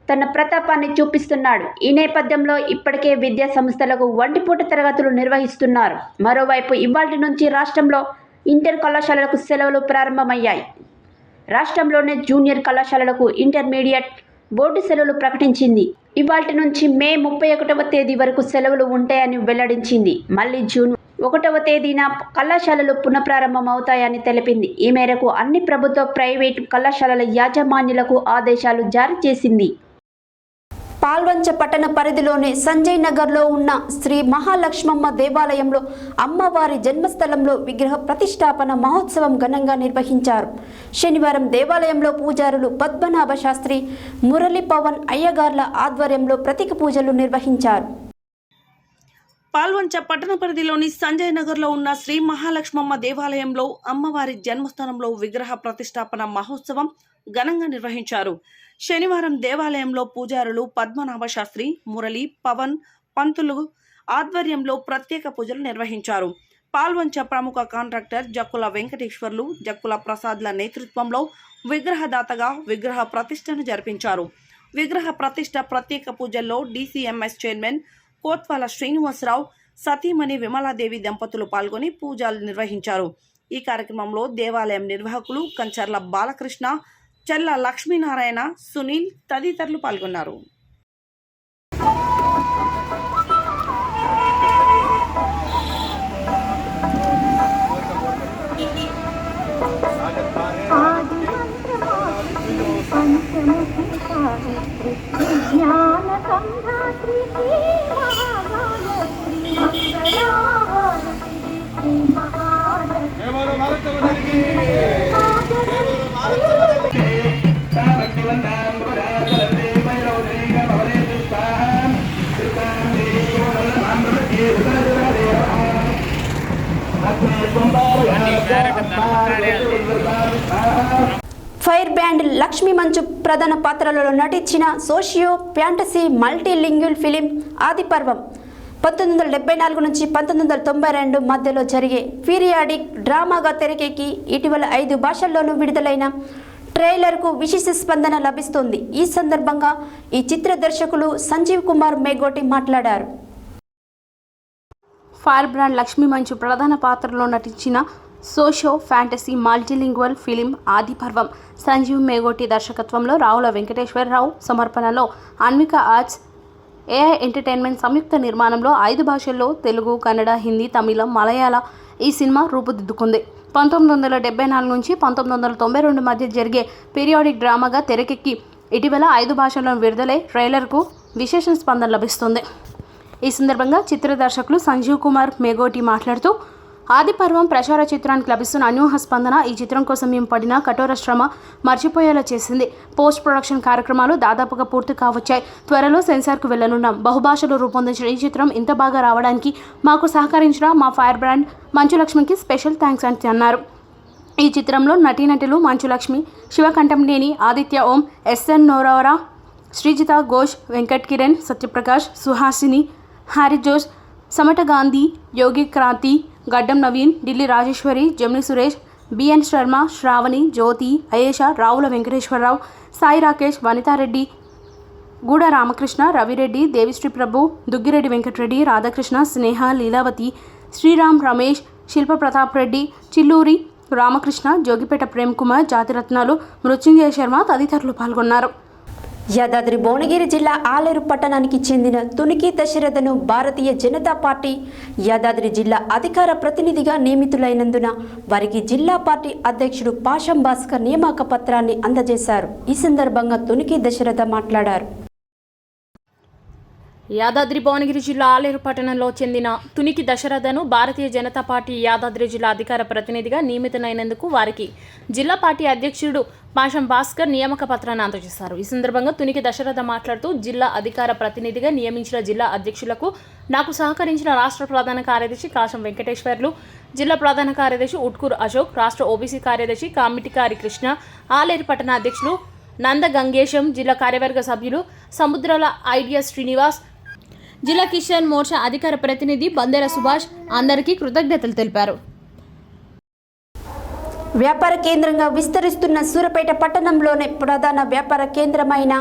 తన ప్రతాపాన్ని చూపిస్తున్నాడు. ఈ నేపథ్యంలో ఇప్పటికే విద్యా సంస్థలకు ఒంటిపూట తరగతులు నిర్వహిస్తున్నారు. మరోవైపు ఇవాల్టి నుంచి రాష్ట్రంలో ఇంటర్ కళాశాలలకు సెలవులు ప్రారంభమయ్యాయి. రాష్ట్రంలోనే జూనియర్ కళాశాలలకు ఇంటర్మీడియట్ బోర్డు సెలవులు ప్రకటించింది. ఇవాల్టి నుంచి మే 31వ తేదీ వరకు సెలవులు ఉంటాయని వెల్లడించింది. మళ్లీ జూన్ 1వ తేదీన కళాశాలలు పునఃప్రారంభమవుతాయని తెలిపింది. ఈ మేరకు అన్ని ప్రభుత్వ, ప్రైవేటు కళాశాలల యాజమాన్యాలకు ఆదేశాలు జారీ చేసింది. పాల్వంచ పట్టణ పరిధిలోని సంజయ్ నగర్లో ఉన్న శ్రీ మహాలక్ష్మమ్మ దేవాలయంలో అమ్మవారి జన్మస్థలంలో విగ్రహ ప్రతిష్టాపన మహోత్సవం ఘనంగా నిర్వహించారు. శనివారం దేవాలయంలో పూజారులు పద్మనాభ శాస్త్రి, మురళీ పవన్ అయ్యగార్ల ఆధ్వర్యంలో ప్రత్యేక పూజలు నిర్వహించారు. పాల్వంచ పట్టణ పరిధిలోని సంజయ్ నగర్లో ఉన్న శ్రీ మహాలక్ష్మమ్మ దేవాలయంలో అమ్మవారి జన్మస్థానంలో విగ్రహ ప్రతిష్టాపన మహోత్సవం ఘనంగా నిర్వహించారు. శనివారం దేవాలయంలో పూజారులు పద్మనాభ శాస్త్రి, మురళి, పవన్ పంతులు ఆధ్వర్యంలో ప్రత్యేక పూజలు నిర్వహించారు. పాల్వంచ ప్రముఖ కాంట్రాక్టర్ జక్కుల వెంకటేశ్వర్లు, జక్కుల ప్రసాద్ల నేతృత్వంలో విగ్రహదాతగా విగ్రహ ప్రతిష్టను జరిపించారు. విగ్రహ ప్రతిష్ట ప్రత్యేక పూజల్లో డీసీఎంఎస్ చైర్మన్ కోత్వాల శ్రీనివాసరావు, సతీమణి విమలాదేవి దంపతులు పాల్గొని పూజలు నిర్వహించారు. ఈ కార్యక్రమంలో దేవాలయం నిర్వాహకులు కంచర్ల బాలకృష్ణ, చెల్ల లక్ష్మీనారాయణ, సునీల్ తదితరులు పాల్గొన్నారు. ఫైర్ బ్యాండ్ లక్ష్మీ మంచు ప్రధాన పాత్రలలో నటించిన సోషియో ఫ్యాంటసీ మల్టీలింగ్యుల్ ఫిలిం ఆదిపర్వం 1974 నుంచి 1992 మధ్యలో జరిగే పీరియాడిక్ డ్రామాగా తెరకెక్కి ఇటీవల 5 భాషల్లోనూ విడుదలైన ట్రైలర్కు విశేష స్పందన లభిస్తోంది. ఈ సందర్భంగా ఈ చిత్ర దర్శకులు సంజీవ్ కుమార్ మేగోటి మాట్లాడారు. ఫైర్ బ్రాండ్ లక్ష్మీ మంచు ప్రధాన పాత్రలో నటించిన socio fantasy multilingual film Adiparvam Sanjeev Megoti దర్శకత్వంలో రావుల వెంకటేశ్వరరావు సమర్పణలో అన్విక ఆర్ట్స్, ఏఐ ఎంటర్టైన్మెంట్ సంయుక్త నిర్మాణంలో 5 భాషల్లో తెలుగు, కన్నడ, హిందీ, తమిళం, మలయాళ ఈ సినిమా రూపుదిద్దుకుంది. 1974 నుంచి 1992 మధ్య జరిగే పీరియాడిక్ డ్రామాగా తెరకెక్కి ఇటీవల 5 భాషల్లో విడుదలై ట్రైలర్కు విశేష స్పందన లభిస్తుంది. ఈ సందర్భంగా చిత్ర దర్శకులు సంజీవ్ కుమార్ మేగోటి మాట్లాడుతూ, ఆదిపర్వం ప్రచార చిత్రానికి లభిస్తున్న అనూహ్య స్పందన ఈ చిత్రం కోసం మేము పడిన కఠోర శ్రమ మర్చిపోయేలా చేసింది. పోస్ట్ ప్రొడక్షన్ కార్యక్రమాలు దాదాపుగా పూర్తి కావచ్చాయి. త్వరలో సెన్సార్కు వెళ్లనున్నాం. బహుభాషలో రూపొందించిన ఈ చిత్రం ఇంత బాగా రావడానికి మాకు సహకరించిన మా ఫైర్ బ్రాండ్ మంచులక్ష్మికి స్పెషల్ థ్యాంక్స్ అని అన్నారు. ఈ చిత్రంలో నటీనటులు మంచులక్ష్మి, శివకంఠంనేని, ఆదిత్య ఓం, ఎస్ఎన్ నోరావరా, శ్రీజిత ఘోష్, వెంకట్ కిరణ్, సత్యప్రకాష్, సుహాసిని, హ్యారీ జోష్, సమట గాంధీ, యోగి క్రాంతి, గడ్డం నవీన్, ఢిల్లీ రాజేశ్వరి, జమిని సురేష్, బిఎన్ శర్మ, శ్రావణి, జ్యోతి, అయేష, రావుల వెంకటేశ్వరరావు, సాయి రాకేష్, వనితారెడ్డి, గూడ రామకృష్ణ, రవిరెడ్డి, దేవిశ్రీ ప్రభు, దుగ్గిరెడ్డి వెంకటరెడ్డి, రాధాకృష్ణ, స్నేహ, లీలావతి, శ్రీరామ్, రమేష్, శిల్ప ప్రతాప్ రెడ్డి, చిల్లూరి రామకృష్ణ, జోగిపేట ప్రేమ్ కుమార్, జాతిరత్నాలు, మృత్యుంజయ శర్మ తదితరులు పాల్గొన్నారు. యాదాద్రి భువనగిరి జిల్లా ఆలేరు పట్టణానికి చెందిన తునికి దశరథను భారతీయ జనతా పార్టీ యాదాద్రి జిల్లా అధికార ప్రతినిధిగా నియమితులైనందున వారికి జిల్లా పార్టీ అధ్యక్షుడు పాషం భాస్కర్ నియామక పత్రాన్ని అందజేశారు. ఈ సందర్భంగా తునికి దశరథ మాట్లాడారు. యాదాద్రి భువనగిరి జిల్లా ఆలేరు పట్టణంలో చెందిన తునికి దశరథను భారతీయ జనతా పార్టీ యాదాద్రి జిల్లా అధికార ప్రతినిధిగా నియమితులైనందుకు వారికి జిల్లా పార్టీ అధ్యక్షుడు పాషం భాస్కర్ నియామక పత్రాన్ని అందజేశారు. ఈ సందర్భంగా తునికి దశరథ మాట్లాడుతూ జిల్లా అధికార ప్రతినిధిగా నియమించిన జిల్లా అధ్యక్షులకు నాకు సహకరించిన రాష్ట్ర ప్రధాన కార్యదర్శి కాశం వెంకటేశ్వర్లు, జిల్లా ప్రధాన కార్యదర్శి ఉట్కూరు అశోక్, రాష్ట్ర ఓబీసీ కార్యదర్శి కామిటికారి కృష్ణ, ఆలేరు పట్టణ అధ్యక్షులు నంద గంగేశం, జిల్లా కార్యవర్గ సభ్యులు సముద్రాల ఐడియా శ్రీనివాస్, జిల్లా కిసాన్ మోర్చా అధికార ప్రతినిధి బందేర సుభాష్ అందరికీ కృతజ్ఞతలు తెలిపారు. వ్యాపార కేంద్రంగా విస్తరిస్తున్న సూర్యాపేట పట్టణంలోని ప్రధాన వ్యాపార కేంద్రమైన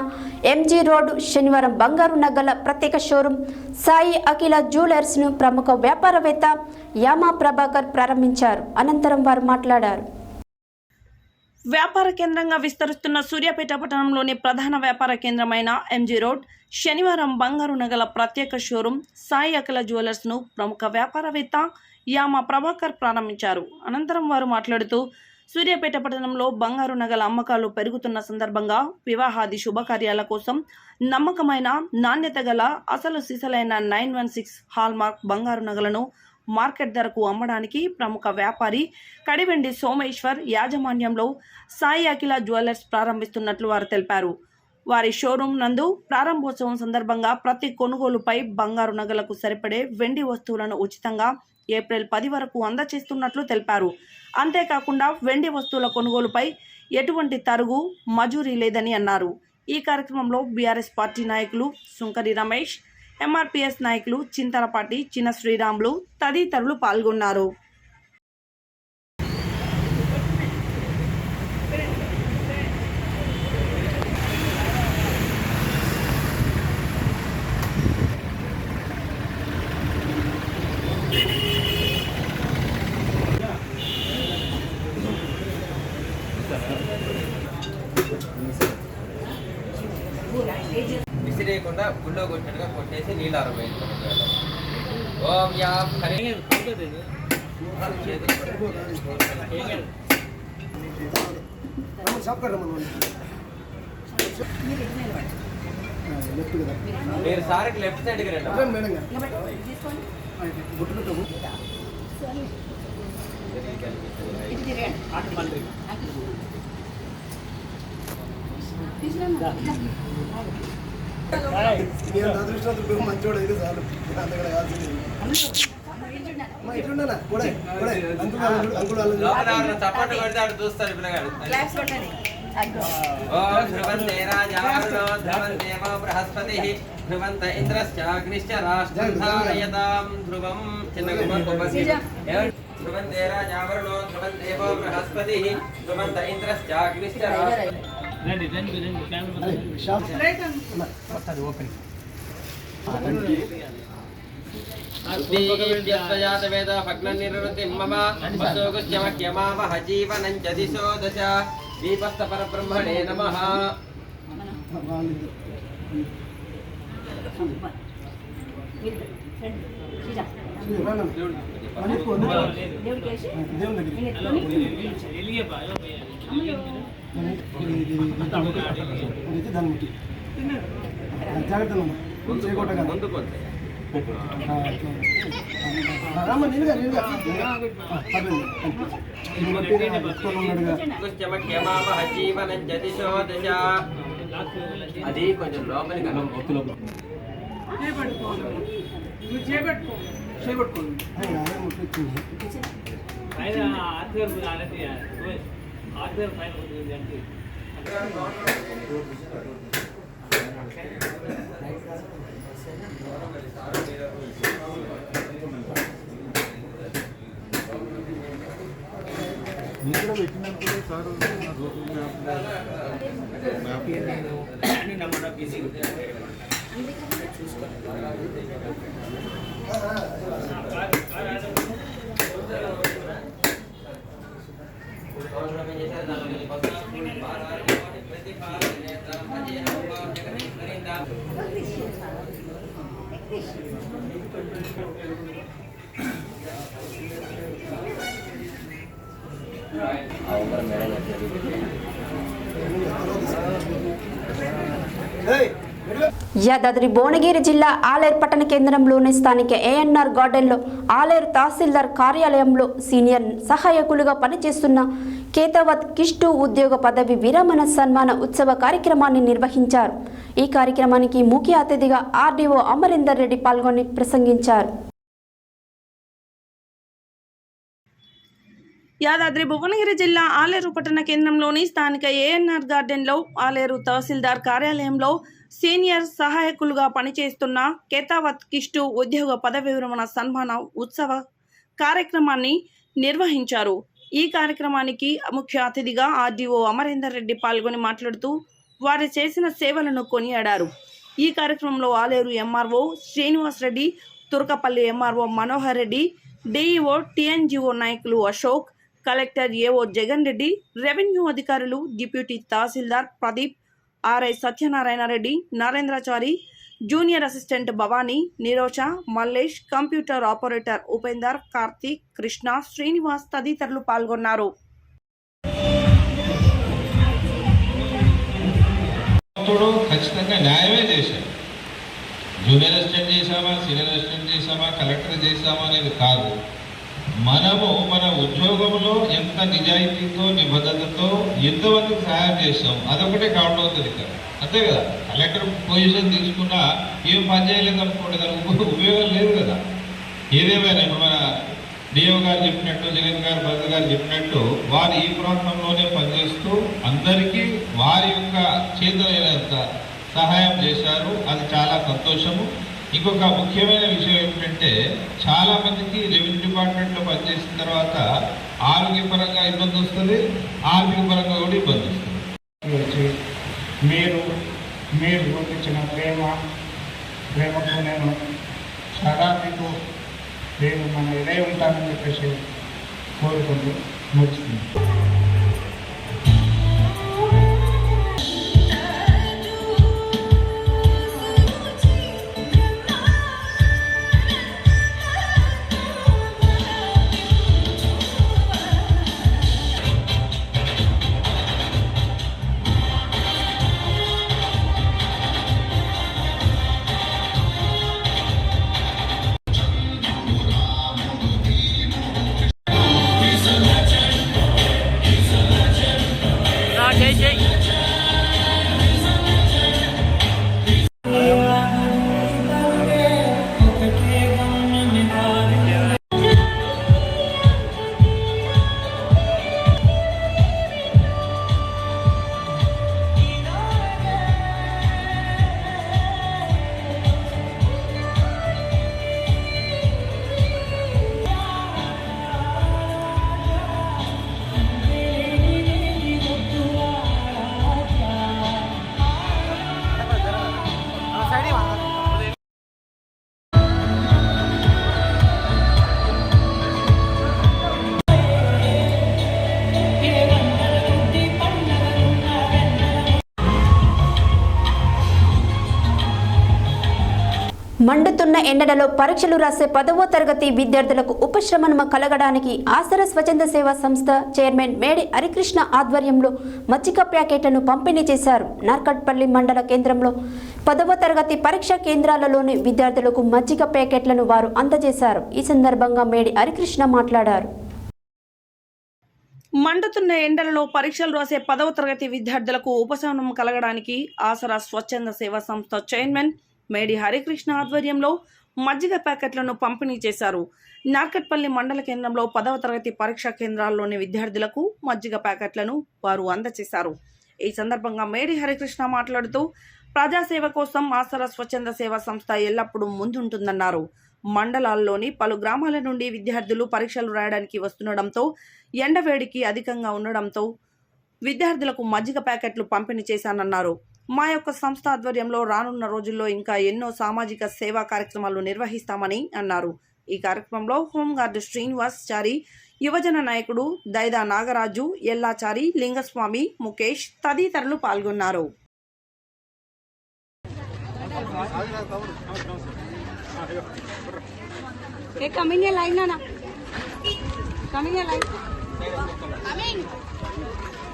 ఎంజీ రోడ్ శనివారం బంగారు నగల ప్రత్యేక షోరూం సాయి అఖిల జ్యువెలర్స్ను ప్రముఖ వ్యాపారవేత్త యామా ప్రభాకర్ ప్రారంభించారు. అనంతరం వారు మాట్లాడారు. వ్యాపార కేంద్రంగా విస్తరిస్తున్న సూర్యాపేట పట్టణంలోని ప్రధాన వ్యాపార కేంద్రమైన ఎంజీ రోడ్ శనివారం బంగారు నగల ప్రత్యేక షోరూం సాయి అఖిల జ్యువెలర్స్ను ప్రముఖ వ్యాపారవేత్త యామా ప్రభాకర్ ప్రారంభించారు. అనంతరం వారు మాట్లాడుతూ సూర్యాపేట పట్టణంలో బంగారు నగల అమ్మకాలు పెరుగుతున్న సందర్భంగా వివాహాది శుభకార్యాల కోసం నమ్మకమైన నాణ్యత గల అసలు సిసలైన 916 హాల్మార్క్ బంగారు నగలను మార్కెట్ ధరకు అమ్మడానికి ప్రముఖ వ్యాపారి కడివెండి సోమేశ్వర్ యాజమాన్యంలో సాయి అఖిల జ్యువెలర్స్ ప్రారంభిస్తున్నట్లు వారు తెలిపారు. వారి షోరూం నందు ప్రారంభోత్సవం సందర్భంగా ప్రతి కొనుగోలుపై బంగారు నగలకు సరిపడే వెండి వస్తువులను ఉచితంగా ఏప్రిల్ 10 వరకు అందజేస్తున్నట్లు తెలిపారు. అంతేకాకుండా వెండి వస్తువుల కొనుగోలుపై ఎటువంటి తరుగు మజూరీ లేదని అన్నారు. ఈ కార్యక్రమంలో బీఆర్ఎస్ పార్టీ నాయకులు సుంకరి రమేష్, ఎంఆర్పీఎస్ నాయకులు చింతలపాటి చిన్న శ్రీరాములు తదితరులు పాల్గొన్నారు. విసిరేయకుండా గుళ్ళో కొట్టినట్టుగా కొట్టేసి నీళ్ళు ఆరబోయింది. ఓం యా హరి మీరు సార్కి లెఫ్ట్ సైడ్కి రండి. మంచోడు ఇది చాలు చప్పట్లు కొడతాడు చూస్తారు పిల్లగాడు. ఓం ధ్రువంతే రాజావరుణో ధ్రువందేవో బృహస్పతిః ధ్రువంత ఇంద్రశ్చాగ్నిశ్చ రాష్ట్రం ధారయతాం ధ్రువం. ధ్రువంతే రాజావరుణో ధ్రువందేవో బృహస్పతిః ధ్రువంత ఇంద్రశ్చాగ్నిశ్చ రాష్ట్రం. వేద భగ్న నివృత్తి మమ వసోగుశ్చమఖ్యమావహ జీవనం చ దిశో దశ దీపస్థ పరబ్రహ్మణే నమః. జీవనం జతిశో దశ. అది కొంచెం లోపలికి యాదాద్రి భువనగిరి జిల్లా ఆలేరు పట్టణ కేంద్రంలోని స్థానిక ఏఎన్ఆర్ గార్డెన్లో ఆలేరు తహసీల్దార్ కార్యాలయంలో సీనియర్ సహాయకులుగా పనిచేస్తున్న కేతావత్ కిష్టు ఉద్యోగ పదవి విరమణ సన్మాన ఉత్సవ కార్యక్రమాన్ని నిర్వహించారు. ఈ కార్యక్రమానికి ముఖ్య అతిథిగా ఆర్డీఓ అమరేందర్ రెడ్డి పాల్గొని ప్రసంగించారు. యాదాద్రి భువనగిరి జిల్లా ఆలేరు పట్టణ కేంద్రంలోని స్థానిక ఏఎన్ఆర్ గార్డెన్లో ఆలేరు తహసీల్దార్ కార్యాలయంలో సీనియర్ సహాయకులుగా పనిచేస్తున్న కేతావత్ కిష్టు ఉద్యోగ పదవి విరమణ సన్మాన ఉత్సవ కార్యక్రమాన్ని నిర్వహించారు. ఈ కార్యక్రమానికి ముఖ్య అతిథిగా ఆర్డీఓ అమరేందర్ రెడ్డి పాల్గొని మాట్లాడుతూ వారు చేసిన సేవలను కొనియాడారు. ఈ కార్యక్రమంలో Aleru MRO Srinivas Reddy, Turkapalli MRO Manohar Reddy, DEO TNGO నాయకులు Ashok, collector AO Jagan Reddy, revenue అధికారులు, deputy tahsildar Pradeep, RI Satyanarayana Reddy, Narendrachari, junior assistant Bhavani, Nirosha, Mallesh, computer operator Upender, Karthik, Krishna, Srinivas తదితరులు పాల్గొన్నారు. ఖచ్చితంగా న్యాయమే చేశారు. జూనియర్ అసిస్టెంట్ చేశామా, సీనియర్ అసిస్టెంట్ చేశామా, కలెక్టర్ చేశామా అనేది కాదు. మనము మన ఉద్యోగంలో ఎంత నిజాయితీతో నిబద్ధతతో ఎంతమందికి సహాయం చేస్తాం అదొకటే కౌంట్ అవుతుంది కదా, అంతే కదా. కలెక్టర్ పొజిషన్ తీసుకున్నా ఏం పని చేయలేదు అనుకోండి, దానికి ఉపయోగం లేదు కదా. ఏదేమైనా ఇప్పుడు మన డిఓ గారు చెప్పినట్టు, జగన్ గారు, భరత్ గారు చెప్పినట్టు వారు ఈ ప్రాంతంలోనే పనిచేస్తూ అందరికీ వారి యొక్క చేతనైనంత సహాయం చేశారు. అది చాలా సంతోషము. ఇంకొక ముఖ్యమైన విషయం ఏమిటంటే, చాలా మందికి రెవెన్యూ డిపార్ట్మెంట్లో పనిచేసిన తర్వాత ఆరోగ్యపరంగా ఇబ్బంది వస్తుంది, ఆర్థిక పరంగా కూడా ఇబ్బంది వస్తుంది. మీరు చూపించిన ప్రేమకు నేను సదా మీకు నేను మన ఇదే ఉంటానని చెప్పేసి కోరుకుంటూ ముచ్చుకుంది. మండుతున్న ఎండలలో పరీక్షలు రాసే 10వ తరగతి విద్యార్థులకు ఉపశమనం కలగడానికి ఆసరా స్వచ్ఛంద సేవా సంస్థ చైర్మన్ మేడి హరికృష్ణ ఆధ్వర్యంలో మచ్చిక ప్యాకెట్లను పంపిణీ చేశారు. నార్కట్పల్లి మండల కేంద్రంలో 10వ తరగతి పరీక్షా కేంద్రాలలోని విద్యార్థులకు మచ్చిక ప్యాకెట్లను వారు అందజేశారు. ఈ సందర్భంగా మేడి హరికృష్ణ మాట్లాడారు. మండుతున్న ఎండలలో పరీక్షలు రాసే 10వ తరగతి విద్యార్థులకు ఉపశమనం కలగడానికి ఆసరా స్వచ్ఛంద సేవా సంస్థ చైర్మన్ మేడి హరికృష్ణ ఆధ్వర్యంలో మజ్జిగ ప్యాకెట్లను పంపిణీ చేశారు. నార్కట్పల్లి మండల కేంద్రంలో 10వ తరగతి పరీక్షా కేంద్రాల్లోని విద్యార్థులకు మజ్జిగ ప్యాకెట్లను వారు అందజేశారు. ఈ సందర్భంగా మేడి హరికృష్ణ మాట్లాడుతూ ప్రజాసేవ కోసం ఆసరా స్వచ్ఛంద సేవా సంస్థ ఎల్లప్పుడూ ముందుంటుందన్నారు. మండలాల్లోని పలు గ్రామాల నుండి విద్యార్థులు పరీక్షలు రాయడానికి వస్తుండడంతో ఎండవేడికి అధికంగా ఉండడంతో విద్యార్థులకు మజ్జిగ ప్యాకెట్లు పంపిణీ చేశానన్నారు. మా యొక్క సంస్థ ఆధ్వర్యంలో రానున్న రోజుల్లో ఇంకా ఎన్నో సామాజిక సేవా కార్యక్రమాలు నిర్వహిస్తామని అన్నారు. ఈ కార్యక్రమంలో హోంగార్డు శ్రీనివాస్ చారి, యువజన నాయకుడు దైదా నాగరాజు, ఎల్లాచారి, లింగస్వామి, ముఖేష్ తదితరులు పాల్గొన్నారు.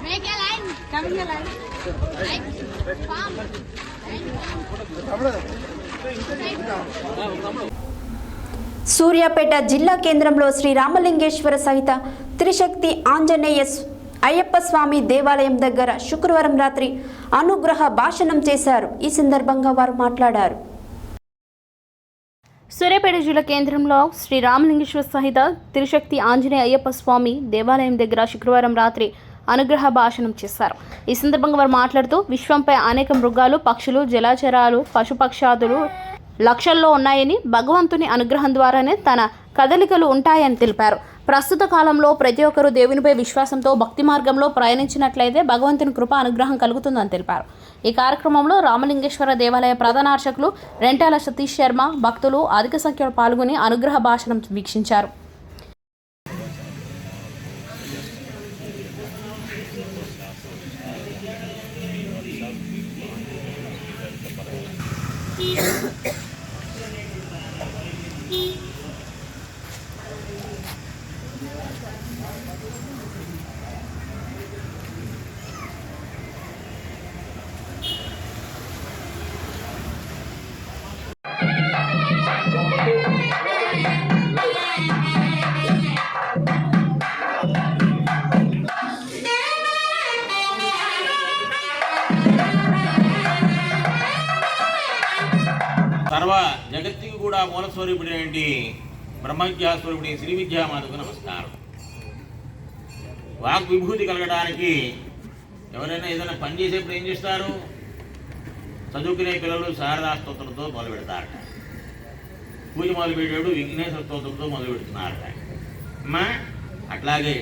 Make a line. సూర్యాపేట జిల్లా కేంద్రంలో శ్రీ రామలింగేశ్వర సహిత త్రిశక్తి ఆంజనేయ అయ్యప్ప స్వామి దేవాలయం దగ్గర శుక్రవారం రాత్రి అనుగ్రహ భాషణం చేశారు. ఈ సందర్భంగా వారు మాట్లాడారు. సూర్యాపేట జిల్లా కేంద్రంలో శ్రీ రామలింగేశ్వర సహిత త్రిశక్తి ఆంజనేయ అయ్యప్ప స్వామి దేవాలయం దగ్గర శుక్రవారం రాత్రి అనుగ్రహ భాషణం చేశారు. ఈ సందర్భంగా వారు మాట్లాడుతూ విశ్వంపై అనేక మృగాలు, పక్షులు, జలచరాలు, పశుపక్షాదులు లక్షల్లో ఉన్నాయని, భగవంతుని అనుగ్రహం ద్వారానే తన కదలికలు ఉంటాయని తెలిపారు. ప్రస్తుత కాలంలో ప్రతి ఒక్కరూ దేవునిపై విశ్వాసంతో భక్తి మార్గంలో ప్రయాణించినట్లయితే భగవంతుని కృప అనుగ్రహం కలుగుతుందని తెలిపారు. ఈ కార్యక్రమంలో రామలింగేశ్వర దేవాలయ ప్రధాన అర్చకులు రెంటాల సతీష్ శర్మ, భక్తులు అధిక సంఖ్యలో పాల్గొని అనుగ్రహ భాషణం వీక్షించారు. సర్వ జగత్తుకి కూడా మూల స్వరూపుడేంటి బ్రహ్మవిద్యా స్వరూపుడి శ్రీ విద్యామాతకు నమస్కారం. వాక్ విభూతి కలగడానికి ఎవరైనా ఏదైనా పని చేసేప్పుడు ఏం చేస్తారు? చదువుకునే పిల్లలు శారదా స్తోత్రంతో మొదలు పెడతారట. పూజ మొదలు పెట్టాడు విఘ్నేశ్వర స్తోత్రంతో మొదలు పెడుతున్నారట. అమ్మా అట్లాగే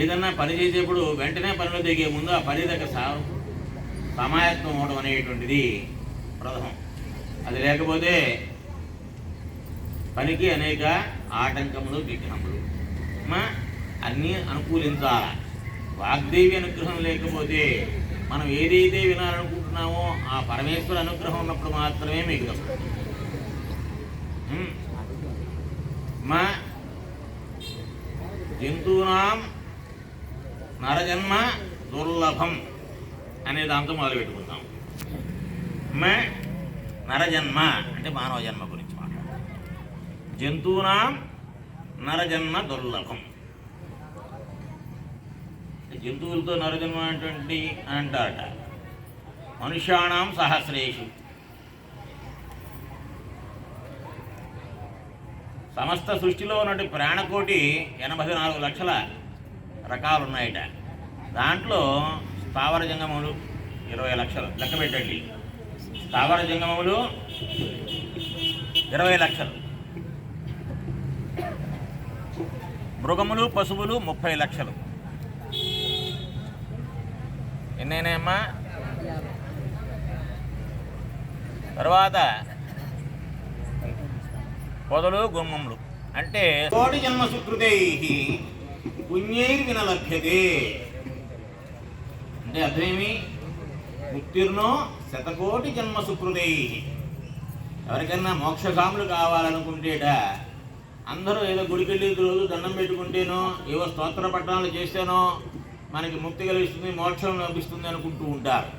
ఏదన్నా పని చేసేప్పుడు వెంటనే పనిలో దిగే ముందు ఆ పని దగ్గర సమాయత్తం అవడం అనేటువంటిది ప్రథమం. అది లేకపోతే పనికి అనేక ఆటంకములు, విఘ్నములు అన్నీ అనుకూలించాలి. వాగ్దేవి అనుగ్రహం లేకపోతే మనం ఏదైతే వినాలనుకుంటున్నామో ఆ పరమేశ్వర అనుగ్రహం ఉన్నప్పుడు మాత్రమే మీకు వస్తుంది. జంతువునాం నరజన్మ దుర్లభం అనే దాంతో మొదలు పెట్టుకుందాం. నరజన్మ అంటే మానవ జన్మ గురించి మాట్లాడాలి. జంతువునాం నరజన్మ దుర్లభం. జంతువులతో నరజన్మ అంటే అంటారట. మనుష్యాణం సహస్రేషు సమస్త సృష్టిలో ఉన్నటువంటి ప్రాణకోటి 84 లక్షల రకాలు ఉన్నాయట. దాంట్లో స్థావర జంగమములు 20 లక్షలు లెక్క పెట్టండి. స్థావర జంగమములు 20 లక్షలు, మృగములు పశువులు 30 లక్షలు. ఎన్నైనాయమ్మా? తర్వాత పొదలు గుమ్మములు అంటే కోటి జన్మ సుకృతై పుణ్యైర్ వినలభ్యతే అంటే అర్థమేమి? ముక్తిర్నో శతకోటి జన్మ సుకృతై. ఎవరికైనా మోక్షగాములు కావాలనుకుంటేట అందరూ ఏదో గుడికెళ్ళి రోజు దండం పెట్టుకుంటేనో ఏవో స్తోత్ర పట్టణాలు చేస్తేనో మనకి ముక్తి కలిగిస్తుంది, మోక్షం లభిస్తుంది అనుకుంటూ ఉంటారు.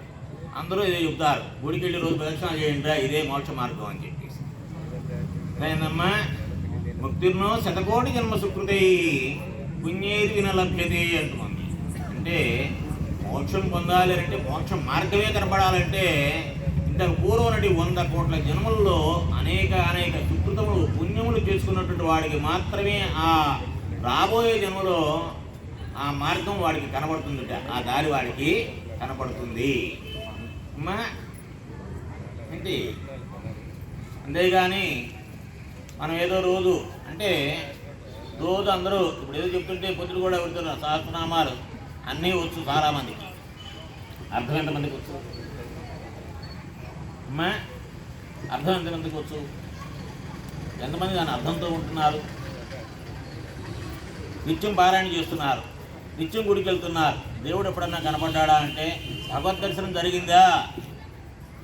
అందరూ ఇదే చెప్తారు, గుడికెళ్ళి రోజు ప్రదక్షిణ చేయండి, ఇదే మోక్ష మార్గం అని చెప్పేసి. అమ్మా ముక్తిర్నో శతకోటి జన్మ సుకృతై పుణ్యేది వినలభ్యతే అంటుంది. అంటే మోక్షం పొందాలి అంటే, మోక్ష మార్గమే కనపడాలంటే ఇంతకు పూర్వం 100 కోట్ల జన్మల్లో అనేక సుకృతములు పుణ్యములు చేసుకున్నటువంటి వాడికి మాత్రమే ఆ రాబోయే జన్మలో ఆ మార్గం వాడికి కనబడుతుందట, ఆ దారి వాడికి కనపడుతుంది అమ్మా. అంటే అంతేగాని మనం ఏదో రోజు అంటే రోజు అందరూ ఇప్పుడు ఏదో చెప్తుంటే పొద్దులు కూడా పెడుతున్నారు సహస్రనామాలు అన్నీ వచ్చు చాలామందికి. అర్థం ఎంతమందికి వచ్చు అమ్మా? అర్థం ఎంతమందికి వచ్చు? ఎంతమంది దాని అర్థంతో ఉంటున్నారు? నిత్యం పారాయణ చేస్తున్నారు, నిత్యం గుడికి వెళ్తున్నారు. దేవుడు ఎప్పుడన్నా కనపడ్డా అంటే భగవద్ దర్శనం జరిగిందా?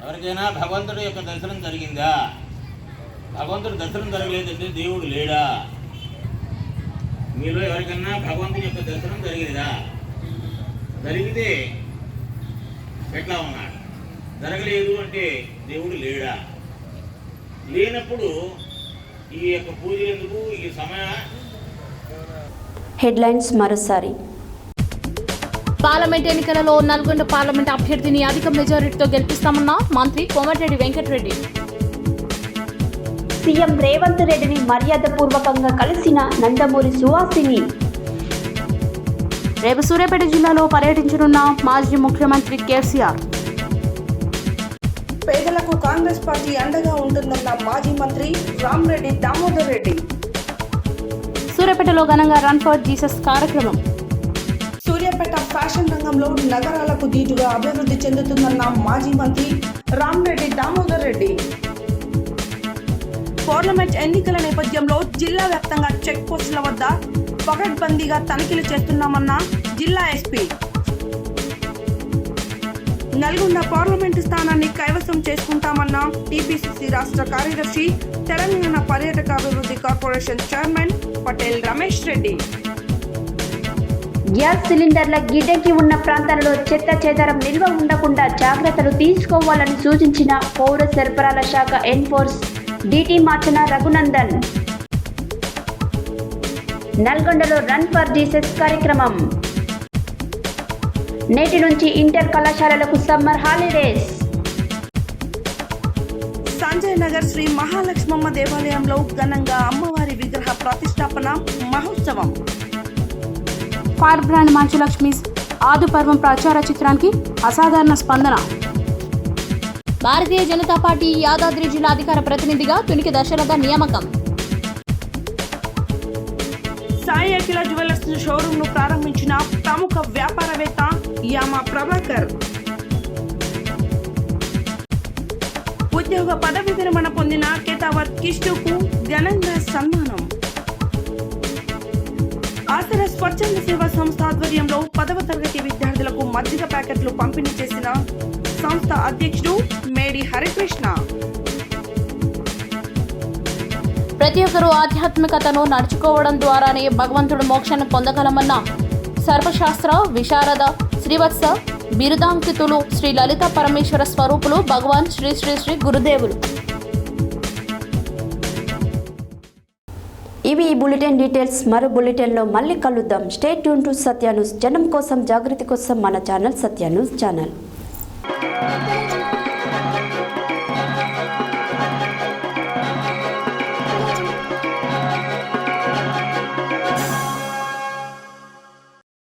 ఎవరికైనా భగవంతుడి యొక్క దర్శనం జరిగిందా? భగవంతుడి దర్శనం జరగలేదంటే దేవుడు లేడా? మీలో ఎవరికన్నా భగవంతుడి యొక్క దర్శనం జరిగిందా? జరిగితే ఎట్లా ఉన్నాడు? జరగలేదు అంటే దేవుడు లేడా? లేనప్పుడు ఈ యొక్క పూజ ఎందుకు? ఈ సమయ హెడ్లైన్స్ మరోసారి. పార్లమెంట్ ఎన్నికలలో నల్గొండ పార్లమెంట్ అభ్యర్థిని అధిక మెజారిటీతో గెలిపిస్తామన్న మంత్రి కోమటిరెడ్డి వెంకటరెడ్డి. సీఎం రేవంత్ రెడ్డిని మర్యాదపూర్వకంగా కలిసిన నందమూరి సుహాసిని. రేపు సూర్యాపేట జిల్లాలో పర్యటించనున్న మాజీ ముఖ్యమంత్రి కేసీఆర్. పేదలకు కాంగ్రెస్ పార్టీ అండగా ఉంటుందన్న మాజీ మంత్రి రామ్రెడ్డి దామోదర్ రెడ్డి. సూర్యాపేటలో ఘనంగా రన్ ఫర్ జీసస్ కార్యక్రమం. సూర్యాపేట ఫ్యాషన్ రంగంలో నగరాలకు దీటుగా అభివృద్ధి చెందుతుందన్న మాజీ మంత్రి రామ్రెడ్డి దామోదర్ రెడ్డి. పార్లమెంట్ ఎన్నికల నేపథ్యంలో జిల్లా వ్యాప్తంగా చెక్ పోస్టుల వద్ద పకడ్బందీగా తనిఖీలు చేస్తున్నామన్న జిల్లా ఎస్పీ. నల్గొండ పార్లమెంటు స్థానాన్ని కైవసం చేసుకుంటామన్న టీపీసీసీ రాష్ట్ర కార్యదర్శి, తెలంగాణ పర్యాటక అభివృద్ధి corporation chairman Patel Ramesh Reddy. Gas సిలిండర్ల గిడ్డంగి ఉన్న ప్రాంతాలలో చెత్త చెదారం నిల్వ ఉండకుండా జాగ్రత్తలు తీసుకోవాలని సూచించిన పౌర సరఫరాల శాఖ ఎన్ఫోర్స్ డిటి మార్చన రఘునందన్. నల్గొండలో రన్ ఫర్ జీసస్ కార్యక్రమం. నేటి నుంచి ఇంటర్ కళాశాలలకు సమ్మర్ హాలిడేస్. సంజయ్ నగర్ శ్రీ మహాలక్ష్మమ్మ దేవాలయంలో ఘనంగా అమ్మవారి విగ్రహ ప్రతిష్టాపన మహోత్సవం. ఫైర్ బ్రాండ్ మంచు లక్ష్మీస్ ఆదు పర్వం ప్రచార చిత్రానికి అసాధారణ స్పందన. భారతీయ జనతా పార్టీ యాదాద్రి జిల్లా అధికార ప్రతినిధిగా తునికి దశరథ నియామకం. సాయి అఖిల జ్యువెలర్స్ షోరూమ్ ను ప్రారంభించిన ప్రముఖ వ్యాపారవేత్త యామా ప్రభాకర్. ఉద్యోగ పదవి విరమణ పొందిన కేతావత్ కిష్టుకు ఘనంగా సన్మానం. ఆసరా స్వచ్ఛంద సేవా సంస్థ ఆధ్వర్యంలో 10వ తరగతి విద్యార్థులకు మజ్జిగ ప్యాకెట్లు పంపిణీ చేసిన సంస్థ అధ్యక్షుడు మేడి హరికృష్ణ. ప్రతి ఒక్కరూ ఆధ్యాత్మికతను నడుచుకోవడం ద్వారానే భగవంతుడు మోక్షాన్ని పొందగలమన్న సర్వశాస్త్ర విశారద శ్రీవత్స బిరుదాంకితులు శ్రీ లలిత పరమేశ్వర స్వరూపులు భగవాన్ శ్రీ శ్రీ శ్రీ గురుదేవులు. ఇవి ఈ బులెటిన్ డీటెయిల్స్. మరో బులెటిన్లో మళ్ళీ కలుద్దాం. Stay tune to Satya news. జనం కోసం, జాగృతి కోసం మన ఛానల్ సత్య న్యూస్ ఛానల్.